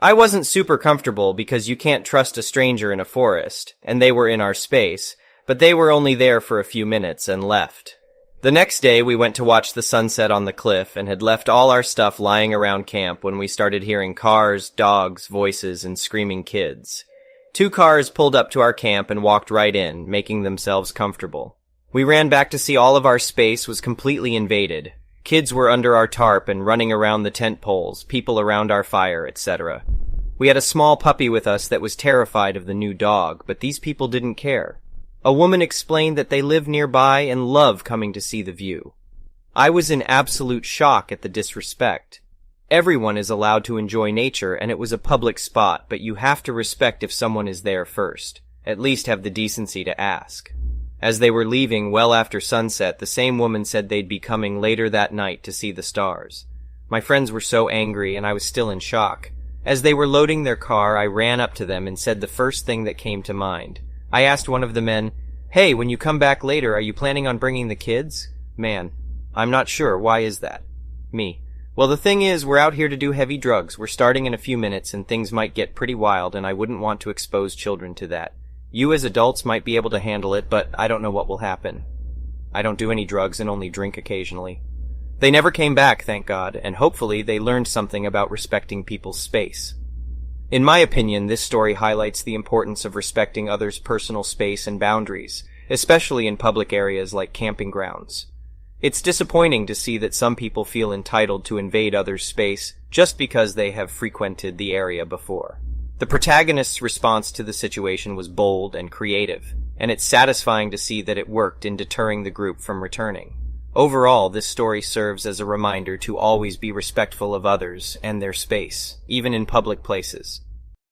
I wasn't super comfortable because you can't trust a stranger in a forest, and they were in our space, but they were only there for a few minutes and left. The next day we went to watch the sunset on the cliff and had left all our stuff lying around camp when we started hearing cars, dogs, voices, and screaming kids. 2 cars pulled up to our camp and walked right in, making themselves comfortable. We ran back to see all of our space was completely invaded. Kids were under our tarp and running around the tent poles, people around our fire, etc. We had a small puppy with us that was terrified of the new dog, but these people didn't care. A woman explained that they live nearby and love coming to see the view. I was in absolute shock at the disrespect. Everyone is allowed to enjoy nature, and it was a public spot, but you have to respect if someone is there first. At least have the decency to ask. As they were leaving well after sunset, the same woman said they'd be coming later that night to see the stars. My friends were so angry, and I was still in shock. As they were loading their car, I ran up to them and said the first thing that came to mind. I asked one of the men, "Hey, when you come back later, are you planning on bringing the kids?" Man, "I'm not sure. Why is that?" Me, "Well, the thing is, we're out here to do heavy drugs. We're starting in a few minutes, and things might get pretty wild, and I wouldn't want to expose children to that. You as adults might be able to handle it, but I don't know what will happen. I don't do any drugs and only drink occasionally." They never came back, thank God, and hopefully they learned something about respecting people's space. In my opinion, this story highlights the importance of respecting others' personal space and boundaries, especially in public areas like camping grounds. It's disappointing to see that some people feel entitled to invade others' space just because they have frequented the area before. The protagonist's response to the situation was bold and creative, and it's satisfying to see that it worked in deterring the group from returning. Overall, this story serves as a reminder to always be respectful of others and their space, even in public places.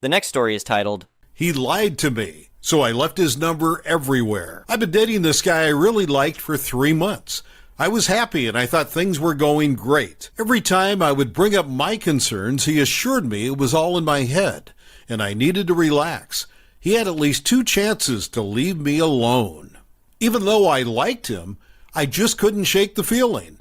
The next story is titled, "He lied to me, so I left his number everywhere. I've been dating this guy I really liked for 3 months. I was happy and I thought things were going great. Every time I would bring up my concerns, he assured me it was all in my head, and I needed to relax. He had at least 2 chances to leave me alone. Even though I liked him, I just couldn't shake the feeling.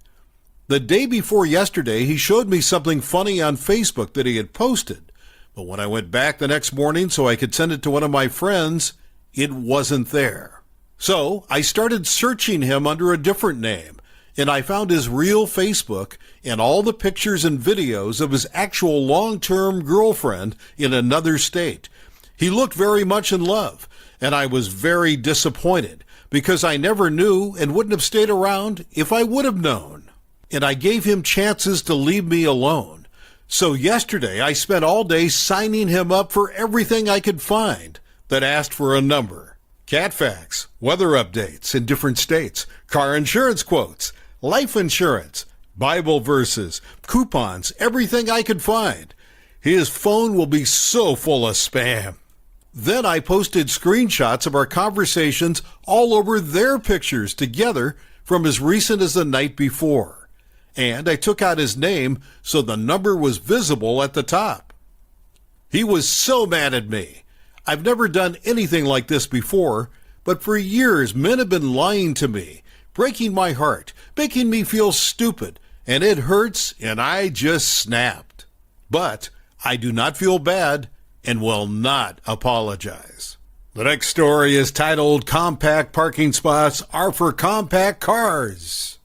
The day before yesterday, he showed me something funny on Facebook that he had posted, but when I went back the next morning so I could send it to one of my friends, it wasn't there. So I started searching him under a different name, and I found his real Facebook and all the pictures and videos of his actual long-term girlfriend in another state. He looked very much in love, and I was very disappointed because I never knew and wouldn't have stayed around if I would have known. And I gave him chances to leave me alone. So yesterday I spent all day signing him up for everything I could find that asked for a number. Cat facts, weather updates in different states, car insurance quotes, life insurance, Bible verses, coupons, everything I could find. His phone will be so full of spam. Then I posted screenshots of our conversations all over their pictures together from as recent as the night before. And I took out his name so the number was visible at the top. He was so mad at me. I've never done anything like this before, but for years men have been lying to me, breaking my heart, making me feel stupid, and it hurts, and I just snapped. But I do not feel bad and will not apologize. The next story is titled, Compact Parking Spots Are for Compact Cars.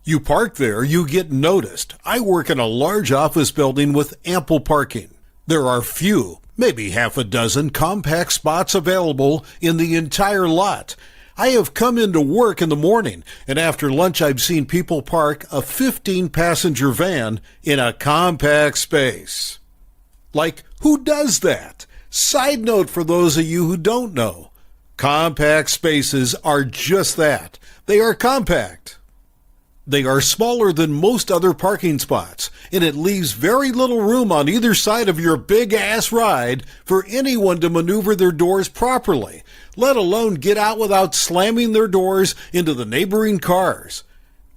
You park there, you get noticed. I work in a large office building with ample parking. There are few, maybe half a dozen compact spots available in the entire lot. I have come into work in the morning, and after lunch I've seen people park a 15-passenger van in a compact space. Like, who does that? Side note for those of you who don't know, compact spaces are just that. They are compact. They are smaller than most other parking spots, and it leaves very little room on either side of your big-ass ride for anyone to maneuver their doors properly, let alone get out without slamming their doors into the neighboring cars.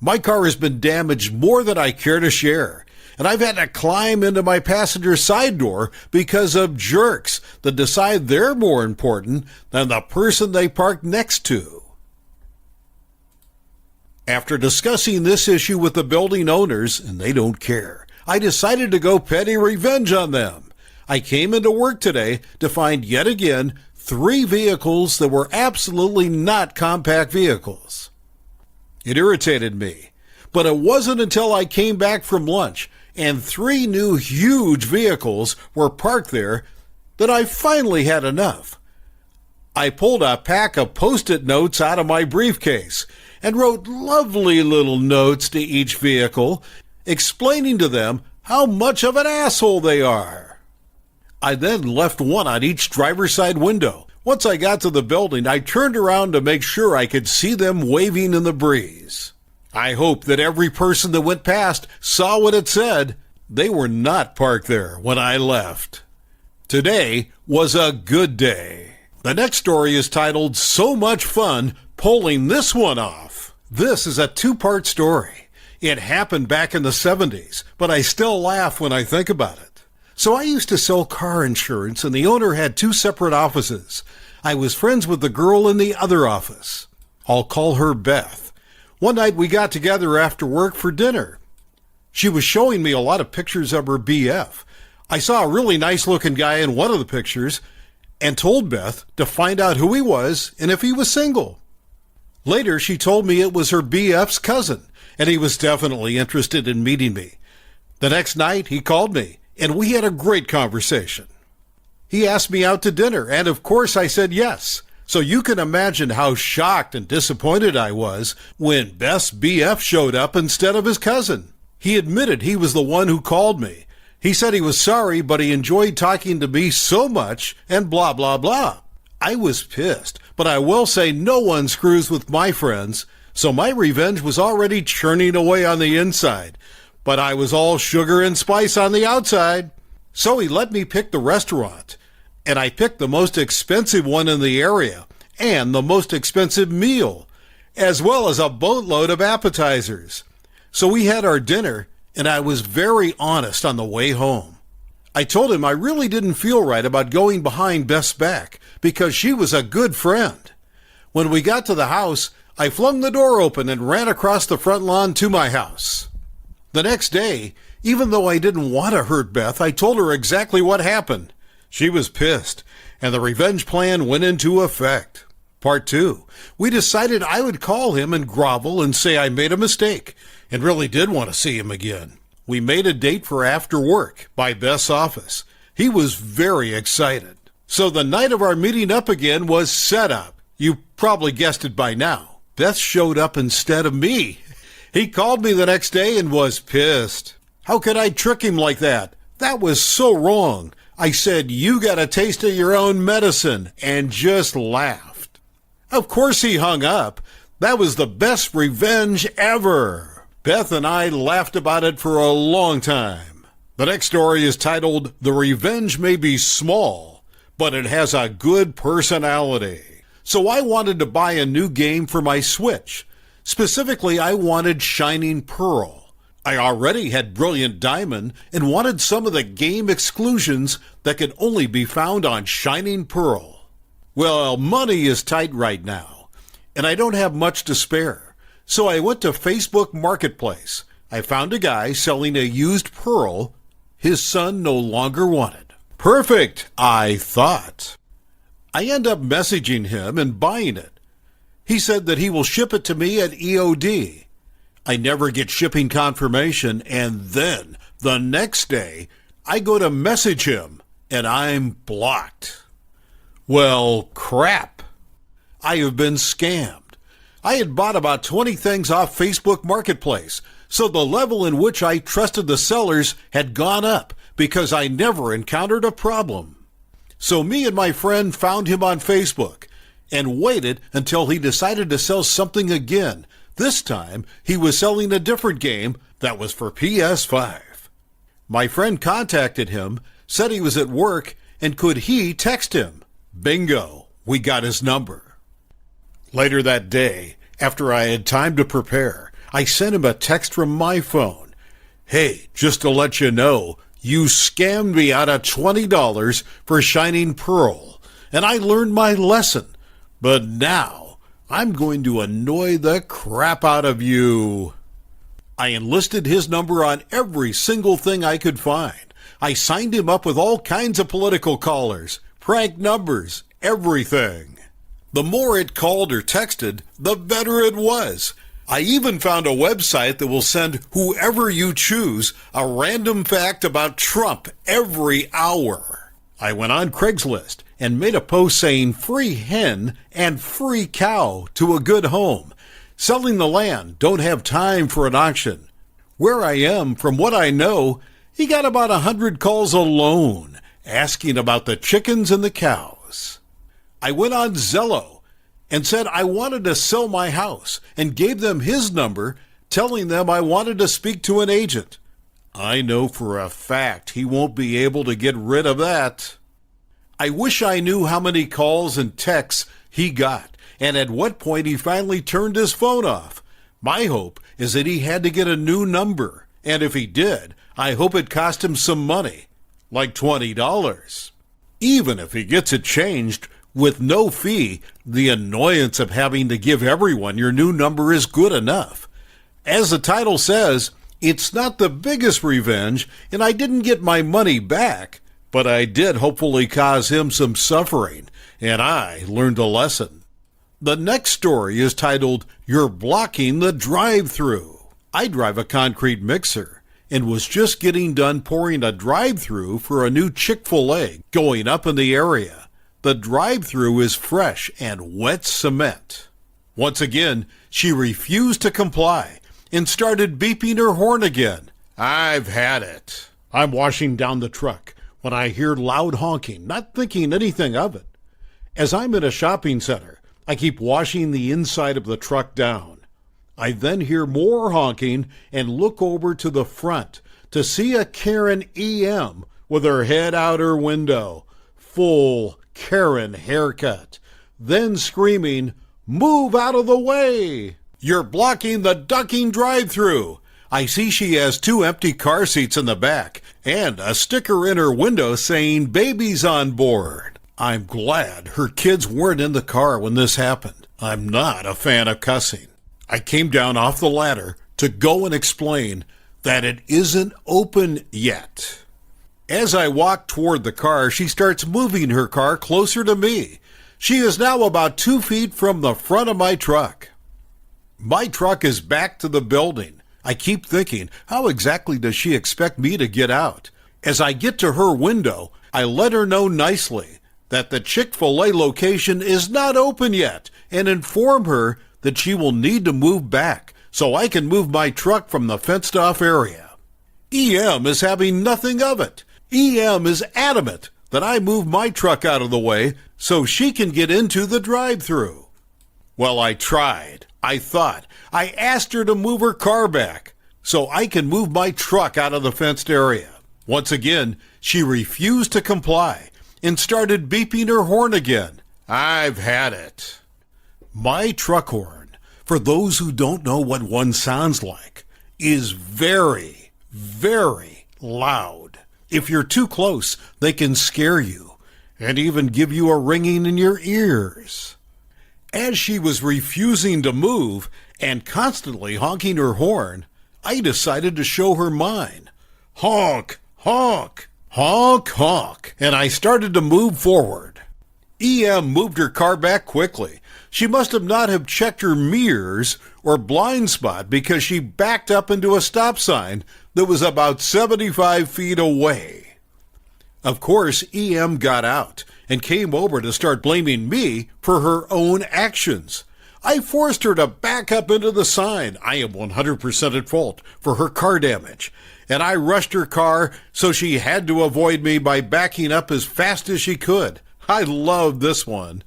My car has been damaged more than I care to share, and I've had to climb into my passenger side door because of jerks that decide they're more important than the person they parked next to. After discussing this issue with the building owners, and they don't care, I decided to go petty revenge on them. I came into work today to find yet again 3 vehicles that were absolutely not compact vehicles. It irritated me, but it wasn't until I came back from lunch and 3 new huge vehicles were parked there that I finally had enough. I pulled a pack of Post-it notes out of my briefcase and wrote lovely little notes to each vehicle, explaining to them how much of an asshole they are. I then left one on each driver's side window. Once I got to the building, I turned around to make sure I could see them waving in the breeze. I hope that every person that went past saw what it said. They were not parked there when I left. Today was a good day. The next story is titled, So Much Fun Pulling This One Off. This is a 2-part story. It happened back in the 70s, but I still laugh when I think about it. So I used to sell car insurance, and the owner had 2 separate offices. I was friends with the girl in the other office. I'll call her Beth. One night we got together after work for dinner. She was showing me a lot of pictures of her BF. I saw a really nice-looking guy in one of the pictures and told Beth to find out who he was and if he was single. Later, she told me it was her BF's cousin, and he was definitely interested in meeting me. The next night, he called me, and we had a great conversation. He asked me out to dinner, and of course I said yes. So you can imagine how shocked and disappointed I was when Beth's BF showed up instead of his cousin. He admitted he was the one who called me. He said he was sorry, but he enjoyed talking to me so much, and blah, blah, blah. I was pissed, but I will say no one screws with my friends, so my revenge was already churning away on the inside, but I was all sugar and spice on the outside. So he let me pick the restaurant, and I picked the most expensive one in the area and the most expensive meal, as well as a boatload of appetizers. So we had our dinner, and I was very honest on the way home. I told him I really didn't feel right about going behind Beth's back because she was a good friend. When we got to the house, I flung the door open and ran across the front lawn to my house. The next day, even though I didn't want to hurt Beth, I told her exactly what happened. She was pissed, and the revenge plan went into effect. Part 2. We decided I would call him and grovel and say I made a mistake and really did want to see him again. We made a date for after work by Beth's office. He was very excited. So the night of our meeting up again was set up. You probably guessed it by now. Beth showed up instead of me. He called me the next day and was pissed. How could I trick him like that? That was so wrong. I said, you got a taste of your own medicine, and just laughed. Of course he hung up. That was the best revenge ever. Beth and I laughed about it for a long time. The next story is titled, The Revenge May Be Small, but it has a good personality. So I wanted to buy a new game for my Switch. Specifically, I wanted Shining Pearl. I already had Brilliant Diamond and wanted some of the game exclusions that could only be found on Shining Pearl. Well, money is tight right now, and I don't have much to spare. So I went to Facebook Marketplace. I found a guy selling a used Pearl his son no longer wanted. Perfect, I thought. I end up messaging him and buying it. He said that he will ship it to me at EOD. I never get shipping confirmation, and then the next day I go to message him and I'm blocked. Well, crap. I have been scammed. I had bought about 20 things off Facebook Marketplace, so the level in which I trusted the sellers had gone up because I never encountered a problem. So me and my friend found him on Facebook and waited until he decided to sell something again. This time, he was selling a different game that was for PS5. My friend contacted him, said he was at work, and could he text him? Bingo, we got his number. Later that day, after I had time to prepare, I sent him a text from my phone. Hey, just to let you know, you scammed me out of $20 for Shining Pearl, and I learned my lesson. But now, I'm going to annoy the crap out of you. I enlisted his number on every single thing I could find. I signed him up with all kinds of political callers, prank numbers, everything. The more it called or texted, the better it was. I even found a website that will send whoever you choose a random fact about Trump every hour. I went on Craigslist and made a post saying free hen and free cow to a good home. Selling the land, don't have time for an auction. Where I am, from what I know, he got about 100 calls alone asking about the chickens and the cows. I went on Zillow and said I wanted to sell my house and gave them his number, telling them I wanted to speak to an agent. I know for a fact he won't be able to get rid of that. I wish I knew how many calls and texts he got and at what point he finally turned his phone off. My hope is that he had to get a new number, and if he did, I hope it cost him some money, like $20. Even if he gets it changed with no fee, the annoyance of having to give everyone your new number is good enough. As the title says, it's not the biggest revenge, and I didn't get my money back, but I did hopefully cause him some suffering, and I learned a lesson. The next story is titled, You're Blocking the Drive-Thru. I drive a concrete mixer and was just getting done pouring a drive-thru for a new Chick-fil-A going up in the area. The drive-thru is fresh and wet cement. Once again, she refused to comply and started beeping her horn again. I've had it. I'm washing down the truck when I hear loud honking, not thinking anything of it. As I'm in a shopping center, I keep washing the inside of the truck down. I then hear more honking and look over to the front to see a Karen EM with her head out her window, full Karen haircut, then screaming, "Move out of the way! You're blocking the ducking drive-thru!" I see she has 2 empty car seats in the back and a sticker in her window saying baby's on board. I'm glad her kids weren't in the car when this happened. I'm not a fan of cussing. I came down off the ladder to go and explain that it isn't open yet. As I walk toward the car, she starts moving her car closer to me. She is now about 2 feet from the front of my truck. My truck is back to the building. I keep thinking, how exactly does she expect me to get out? As I get to her window, I let her know nicely that the Chick-fil-A location is not open yet and inform her that she will need to move back so I can move my truck from the fenced-off area. EM is having nothing of it. EM is adamant that I move my truck out of the way so she can get into the drive-thru. Well, I tried. I asked her to move her car back so I can move my truck out of the fenced area. Once again, she refused to comply and started beeping her horn again. I've had it. My truck horn, for those who don't know what one sounds like, is very, very loud. If you're too close, they can scare you and even give you a ringing in your ears. As she was refusing to move and constantly honking her horn, I decided to show her mine. Honk, honk, honk, honk, and I started to move forward. EM moved her car back quickly. She must have not have checked her mirrors or blind spot because she backed up into a stop sign that was about 75 feet away. Of course, EM got out and came over to start blaming me for her own actions. I forced her to back up into the sign. I am 100% at fault for her car damage, and I rushed her car so she had to avoid me by backing up as fast as she could. I loved this one.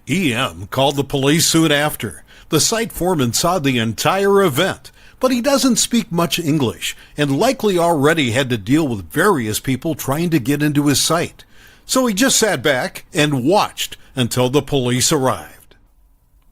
EM called the police soon after. The site foreman saw the entire event, but he doesn't speak much English and likely already had to deal with various people trying to get into his site. So he just sat back and watched until the police arrived.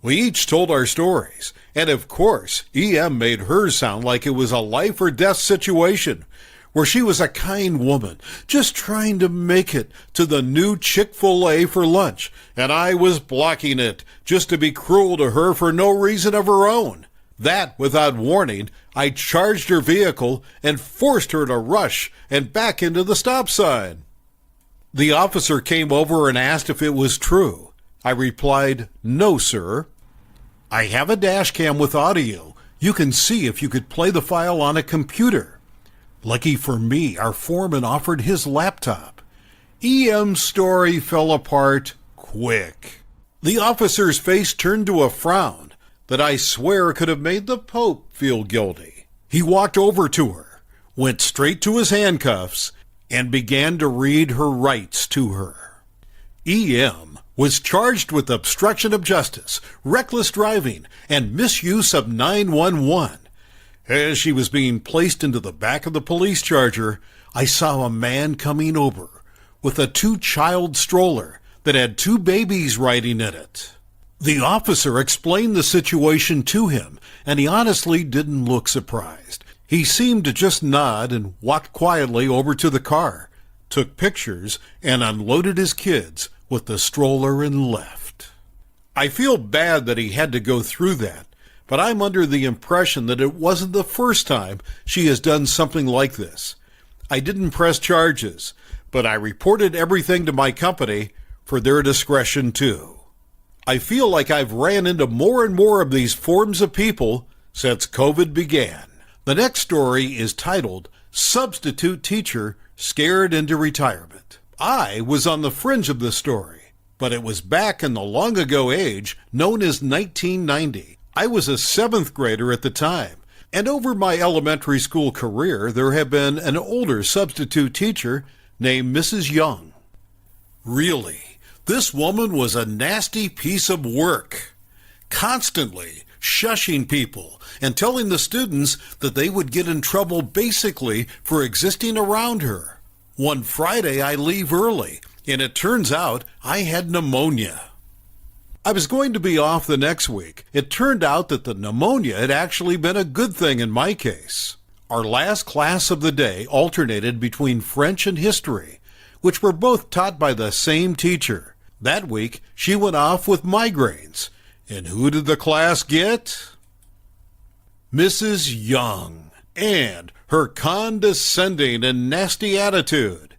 We each told our stories, and of course, EM made hers sound like it was a life or death situation, where she was a kind woman just trying to make it to the new Chick-fil-A for lunch, and I was blocking it just to be cruel to her for no reason of her own. That, without warning, I charged her vehicle and forced her to rush and back into the stop sign. The officer came over and asked if it was true. I replied, "No, sir." "I have a dash cam with audio. You can see if you could play the file on a computer." Lucky for me, our foreman offered his laptop. EM's story fell apart quick. The officer's face turned to a frown that I swear could have made the Pope feel guilty. He walked over to her, went straight to his handcuffs, and began to read her rights to her. EM was charged with obstruction of justice, reckless driving, and misuse of 911. As she was being placed into the back of the police charger, I saw a man coming over with a 2-child stroller that had 2 babies riding in it. The officer explained the situation to him, and he honestly didn't look surprised. He seemed to just nod and walked quietly over to the car, took pictures, and unloaded his kids with the stroller and left. I feel bad that he had to go through that, but I'm under the impression that it wasn't the first time she has done something like this. I didn't press charges, but I reported everything to my company for their discretion too. I feel like I've ran into more and more of these forms of people since COVID began. The next story is titled, "Substitute Teacher Scared into Retirement." I was on the fringe of this story, but it was back in the long ago age known as 1990. I was a 7th grader at the time, and over my elementary school career, there had been an older substitute teacher named Mrs. Young. Really, this woman was a nasty piece of work, constantly shushing people and telling the students that they would get in trouble basically for existing around her. One Friday, I leave early, and it turns out I had pneumonia. I was going to be off the next week. It turned out that the pneumonia had actually been a good thing in my case. Our last class of the day alternated between French and history, which were both taught by the same teacher. That week, she went off with migraines. And who did the class get? Mrs. Young, and her condescending and nasty attitude.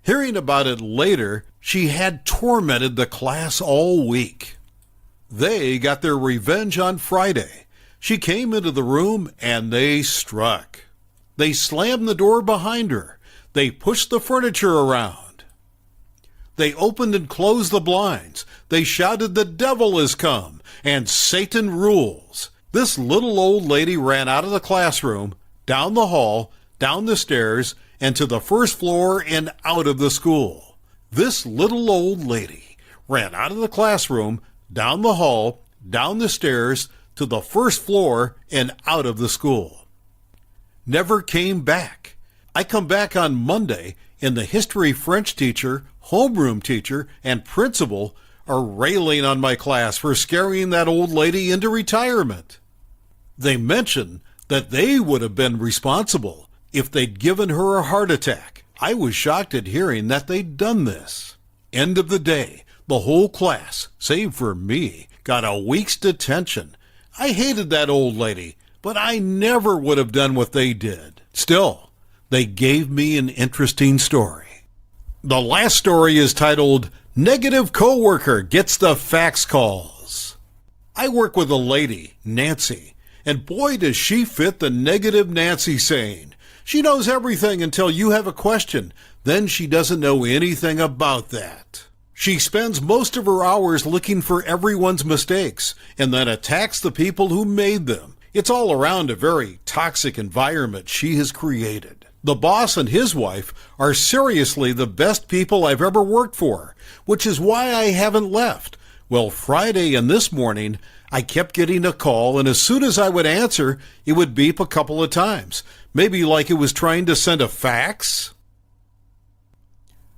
Hearing about it later, she had tormented the class all week. They got their revenge on Friday. She came into the room and they struck. They slammed the door behind her. They pushed the furniture around. They opened and closed the blinds. They shouted, "The devil is come," and "Satan rules." This little old lady ran out of the classroom, down the hall, down the stairs, and to the first floor and out of the school. This little old lady ran out of the classroom, down the hall, down the stairs, to the first floor and out of the school. Never came back. I come back on Monday, and the history French teacher, homeroom teacher, and principal are railing on my class for scaring that old lady into retirement. They mention that they would have been responsible if they'd given her a heart attack. I was shocked at hearing that they'd done this. End of the day, the whole class, save for me, got a week's detention. I hated that old lady, but I never would have done what they did. Still, they gave me an interesting story. The last story is titled, Negative Coworker Gets the Fax Calls. I work with a lady, Nancy, and boy does she fit the negative Nancy saying. She knows everything until you have a question, then she doesn't know anything about that. She spends most of her hours looking for everyone's mistakes and then attacks the people who made them. It's all around a very toxic environment she has created. The boss and his wife are seriously the best people I've ever worked for, which is why I haven't left. Well, Friday and this morning, I kept getting a call, and as soon as I would answer, it would beep a couple of times. Maybe like it was trying to send a fax?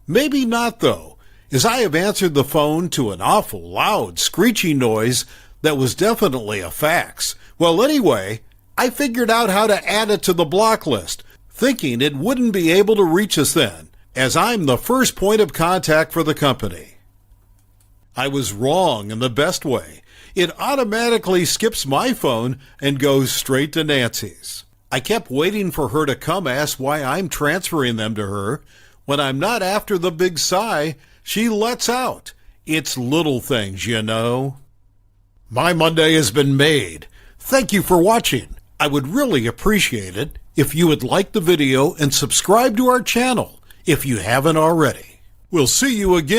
Maybe not, though, as I have answered the phone to an awful loud, screeching noise that was definitely a fax. Well, anyway, I figured out how to add it to the block list, thinking it wouldn't be able to reach us then, as I'm the first point of contact for the company. I was wrong in the best way. It automatically skips my phone and goes straight to Nancy's. I kept waiting for her to come ask why I'm transferring them to her. When I'm not after the big sigh, she lets out. It's little things, you know. My Monday has been made. Thank you for watching. I would really appreciate it if you would like the video and subscribe to our channel if you haven't already. We'll see you again.